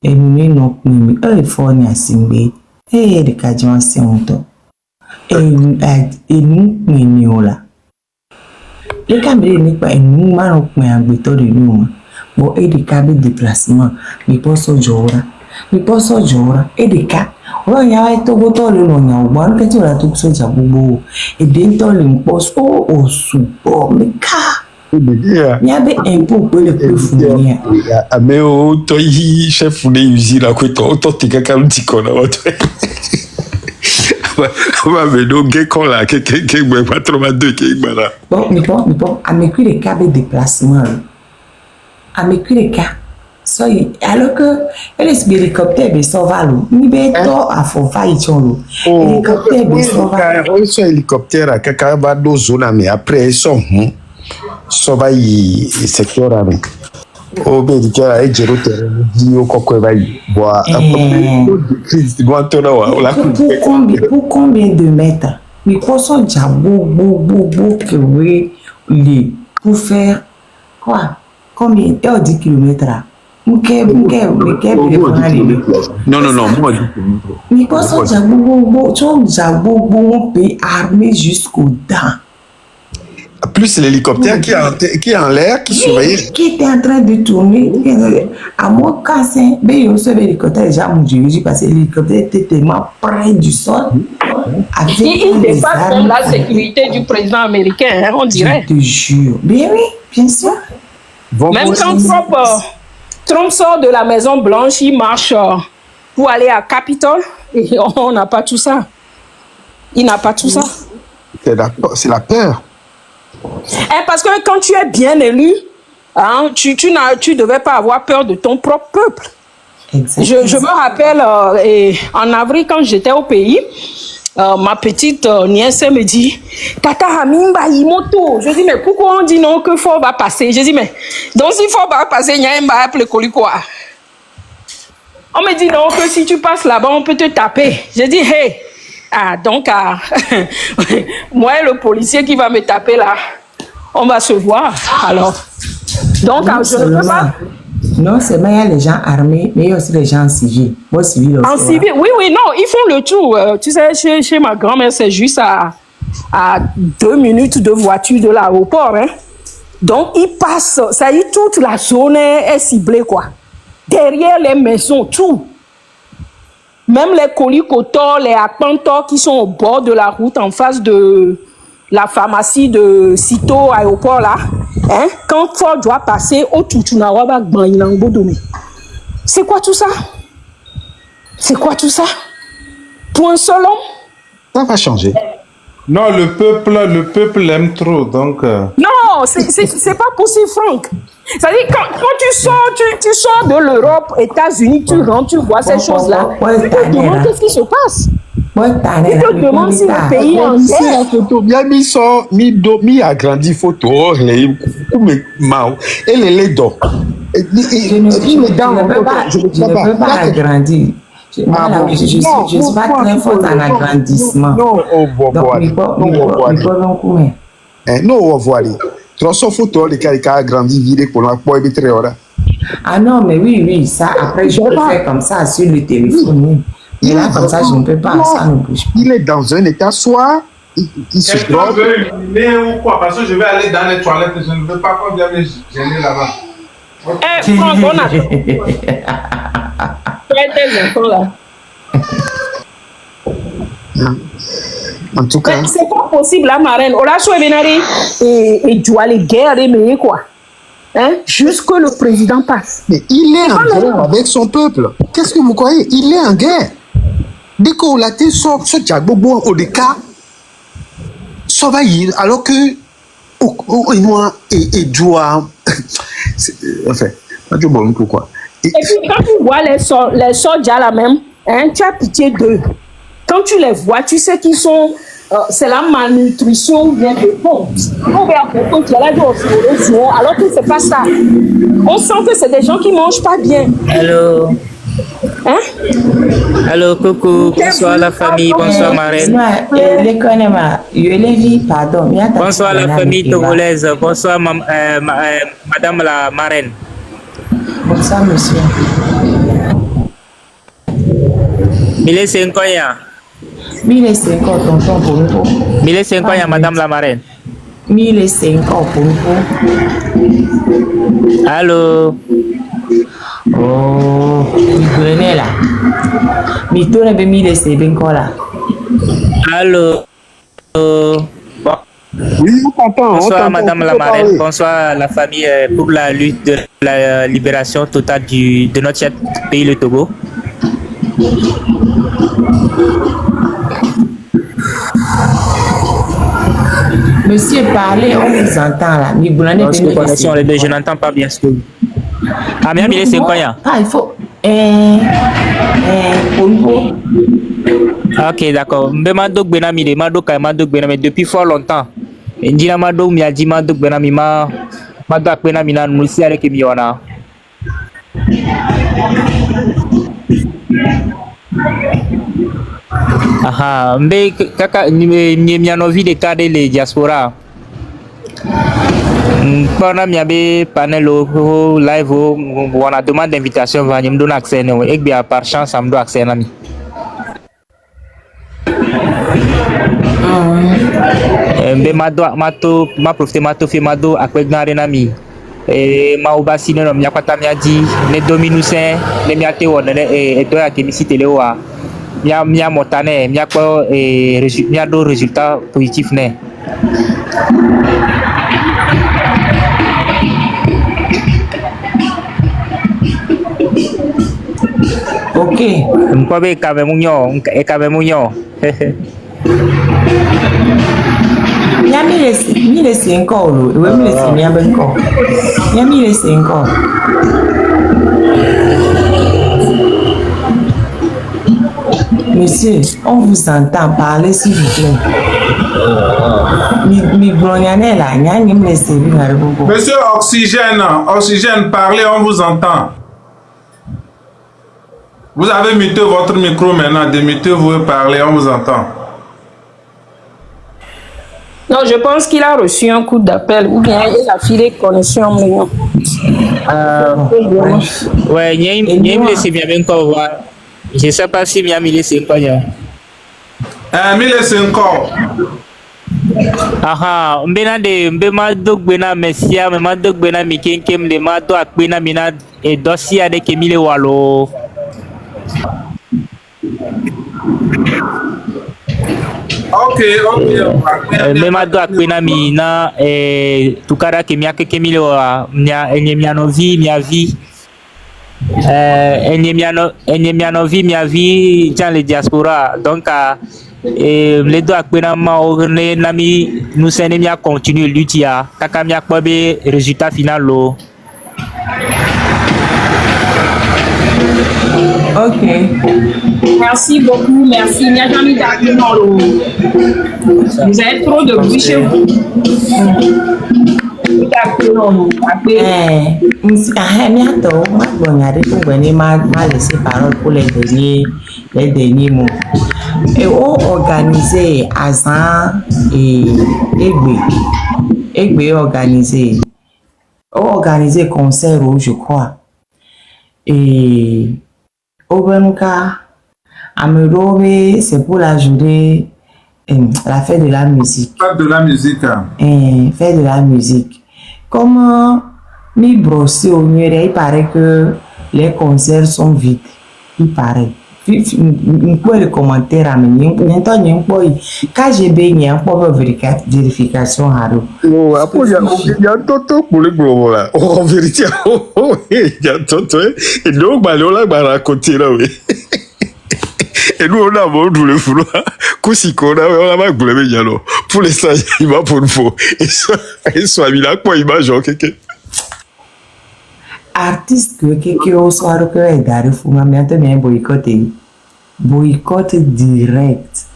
Et nous n'en pouvons pas faire ni assimber. Et les cadres c'est honte. Et nous pouvons là. Les caméras n'est pas une main au point de nous. Bon, et des câbles de déplacement, mais pas so jora. Et des cas, on y a été au bout de l'on, one que tu as tout ce jabobo. Et dentro l'impost au support, mais car, Il y avait un peu pour le plus fournir. Mais toi, chef de l'usine, à côté, autant t'es quelqu'un qui connaît votre. Mais donc, quelqu'un là, quelqu'un pas trop mal de quelqu'un là. Bon, à mes coups, les cas de déplacement. À mes coups, les cas. Alors que l'hélicoptère est sauvé, il est à fond, l'hélicoptère est sauvé. Oui, ce hélicoptère a quelqu'un va dans zone, mais après, ils sont sauvé secteur. Oh, mais il y a un zéro terrain, il y a un coco va y boire. Pour combien de mètres? Mais quoi, ça, déjà, pour faire quoi? Combien? 10 kilomètres là. Non, moi. Mais quoi, ça, déjà, on peut armer jusqu'aux dents. Plus l'hélicoptère qui est en l'air, qui surveille. Qui était en train de tourner. À moi, quand c'est. Mais je sais l'hélicoptère, déjà, parce que l'hélicoptère était tellement près du sol. Il dépasse même la sécurité du président américain, hein, on dirait. Je te jure. Bien oui, bien sûr. Même quand Trump sort de la Maison Blanche, il marche pour aller à Capitole, et on n'a pas tout ça. Il n'a pas tout ça. C'est la peur. Parce que quand tu es bien élu, hein, tu ne devais pas avoir peur de ton propre peuple. Je me rappelle, en avril, quand j'étais au pays, ma petite nièce me dit Tata Hamimba Imoto. Je dis mais pourquoi on dit non que Fort va passer? Je dis mais donc si Fort va passer, il y a un bail pour le quoi. On me dit non que si tu passes là-bas, on peut te taper. Je dis hey. Donc, moi et le policier qui va me taper là, on va se voir. Alors, donc, je ne peux pas. Non, c'est il y a les gens armés, mais il y a aussi les gens civils. Moi, civil aussi. En civil, oui, non, ils font le tour. Tu sais, chez ma grand-mère, c'est juste à 2 minutes de voiture de l'aéroport. Hein. Donc, ils passent, ça y est, toute la zone est ciblée, quoi. Derrière les maisons, tout. Même les colicotors, les acpantors qui sont au bord de la route en face de la pharmacie de Cito aéroport là, hein, quand Ford doit passer au Tutunawaba Gbanyangodome. C'est quoi tout ça? C'est quoi tout ça? Pour un seul homme? Ça va changer. Non, le peuple l'aime trop, donc... Non, c'est pas possible, Franck. C'est-à-dire, quand tu sors de l'Europe, États-Unis, tu rentres, tu vois ces choses-là, tu te demandes qu'est-ce qui se passe. Tu te demandes si le pays est en guerre. Bien mi agrandi photo, et les dents. Je ne peux pas agrandir. Je ne suis pas très forte en agrandissement. Non, on va voir. Trosso photo, les cas agrandi, viré pour la poêle très hora. Ah non, mais oui, ça, après, je peux faire comme ça sur le téléphone. Mais là, comme ça, je ne peux pas, ça ne bouge pas. Il est dans un état, soit il se trompe. Est-ce que je veux éliminer ou quoi? Parce que je vais aller dans les toilettes, je ne veux pas qu'on vienne me gêner là-bas. Franck, on a... En tout cas, c'est pas possible, la marraine. On l'a souhaité et tu as les guerres et quoi. Hein? Jusque le président passe. Mais il est en guerre avec son peuple. Qu'est-ce que vous croyez? Il est en guerre. Dès qu'on l'a été sort ce diabobo au déca, ça va y ir. Alors que moi et Joa, enfin, pourquoi? Et puis quand tu vois les soldats là même, hein, tu as pitié d'eux. Quand tu les vois, tu sais qu'ils sont... c'est la malnutrition ou bien de pompe. On va apprendre qu'il y a la alors que c'est pas ça. On sent que c'est des gens qui mangent pas bien. Allô. Hein? Allô, coucou. Bonsoir la famille, bonsoir Marraine. Bonsoir la famille togolaise. Bonsoir madame la Marraine. Bonsoir monsieur. Il est 5 ans. 1050 tonton pour nous. 1050 ans, madame la marraine. 1050 pour nous. Allô. Oh, il connaît là. Mais toi, on a 1050 là. Allô. Oui, on t'entend. Bonsoir Madame la Marraine, bonsoir la famille pour la lutte de la libération totale de notre cher pays, le Togo. Monsieur, parlez, on vous entend là. Connexion, les deux, je n'entends pas bien ce que vous. Ah, mais c'est quoi ya? Ah, il faut. Ok, d'accord. Mais depuis fort longtemps. Indina Mado Miaji Mado Benamima Mado Benamina Musi avec Miona. Aha, mbe kaka mianovi de cadre les diaspora. Pendant miabe panel au live on a demande d'invitation va me donner accès non et bien par chance ça me donne accès nami. Mbe ma profite mato fi mado akwegna nami e ma obasi no miakwata miaji ne dominuse ne miate won ne to ya kemisi tele wa mia motane mia ko mia do résultat positif ne. Ok. Mpobe kabemunyo Mille cinq ans, oui, mille cinq ans. Monsieur, on vous entend parler s'il vous plaît. Monsieur Oxygène, parlez, on vous entend. Vous avez muté votre micro maintenant, démutez-vous et parlez, on vous entend. Non, je pense qu'il a reçu un coup d'appel ou bien il a filé connexion. Ouais, il y a c'est bien encore voir. Je ne sais pas si Miami c'est quoi. Mille c'est encore. Aha, mbena de mbema dog bena mesia mbema dog bena mikenkem de ma do akbena mina e dossier de kemile walo. Ok. Mbema do akbena mina e tukara kemia kemile wa mia novi mia vie. Enyemiano vi mia vie dans les diaspora donc les deux akpena ma orne nami nous senemia continue lutia kaka mia kpobe résultat final lo. Ok. Merci beaucoup, merci. Il n'y a jamais d'argent dans l'eau. Vous avez trop de bruit chez vous. Bientôt, m'a laissé parole pour les derniers mots. Et on organisé Azan et Egbe organisé concert, je crois. Et Obenka, Amerove, c'est pour la journée, la fête de la musique. Fête de la musique. Fête de la musique. Comme mi brossé au mieux, il paraît que les concerts sont vides. Il paraît. Il peut les commentaires à mener. Quand j'ai baigné, un peu de vérification. Oh, après, il y a un toto pour le gros là. En vérité, il y a un toto. Et donc, on l'a raconté là, oui. Et nous, on a bon tout le fou là. Kousiko, on a mal boulé, mais alors. Pour l'instant, il va pour une fois. Et soit il a quoi, il va genre, quelqu'un. Artiste que quelqu'un au soir que est d'arriver fou, mais maintenant bien boycott direct.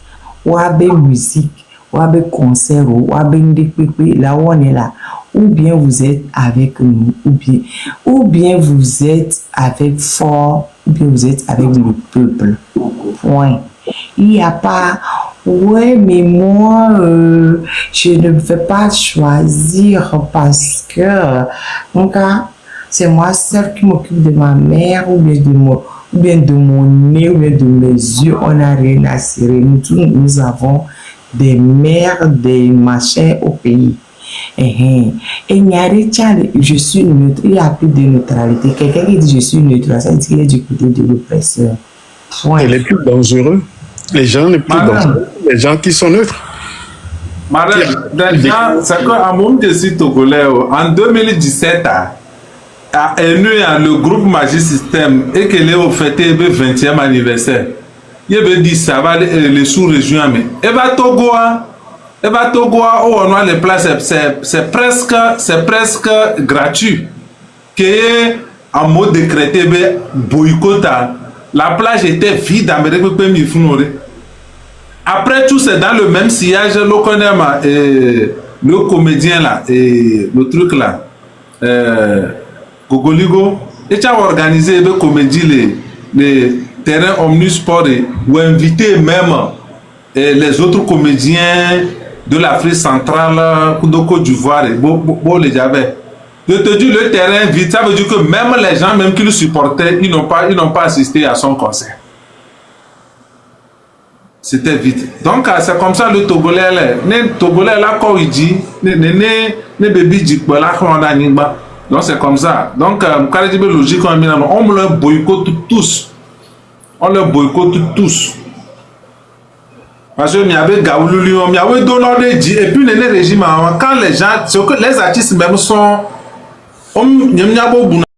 Ouabe musique, ouabe concert, ouabe ndekpekpe, là où on est là. Ou bien vous êtes avec nous, ou bien vous êtes avec fort, ou bien vous êtes avec le peuple. Point. Il n'y a pas, ouais, mais moi, je ne vais pas choisir parce que, mon gars, c'est moi seul qui m'occupe de ma mère ou bien de mon nez ou bien de mes yeux. On n'a rien à cirer. Nous avons des mères, des machins au pays. Et il n'y a rien, je suis neutre. Il n'y a plus de neutralité. Quelqu'un qui dit je suis neutre, ça veut dire qu'il est du côté de l'oppresseur. Et les plus dangereux, les gens les plus dangereux, les gens qui sont neutres. C'est qu'à mon question togolais, en 2017, à ENU, le groupe Magic System, et qu'il est fêté le 20e anniversaire, il avait dit ça va les sous-régions, mais et va Togo, où on a les places, c'est presque gratuit. Qui est en mode décrété, boycott, la plage était vide, après tout, c'est dans le même sillage, le comédien là, et le truc là, Gogoligo, et tu as organisé le comédie, les terrains omnisport, ou invité même les autres comédiens de l'Afrique centrale, de Côte d'Ivoire, les j'avais. Je te dis, le terrain vide, ça veut dire que même les gens même qui le supportaient, ils n'ont pas assisté à son concert. C'était vite. Donc, c'est comme ça le Togolais là. Le Togolais là, quand il dit, ne bébé dit quoi là, on a n'imba. Donc, c'est comme ça. Donc, quand logique, on le boycotte tous. On le boycotte tous. Parce que il y avait Gaoulou, il y avait Donald dit, et puis le régime, quand les gens, les artistes même sont,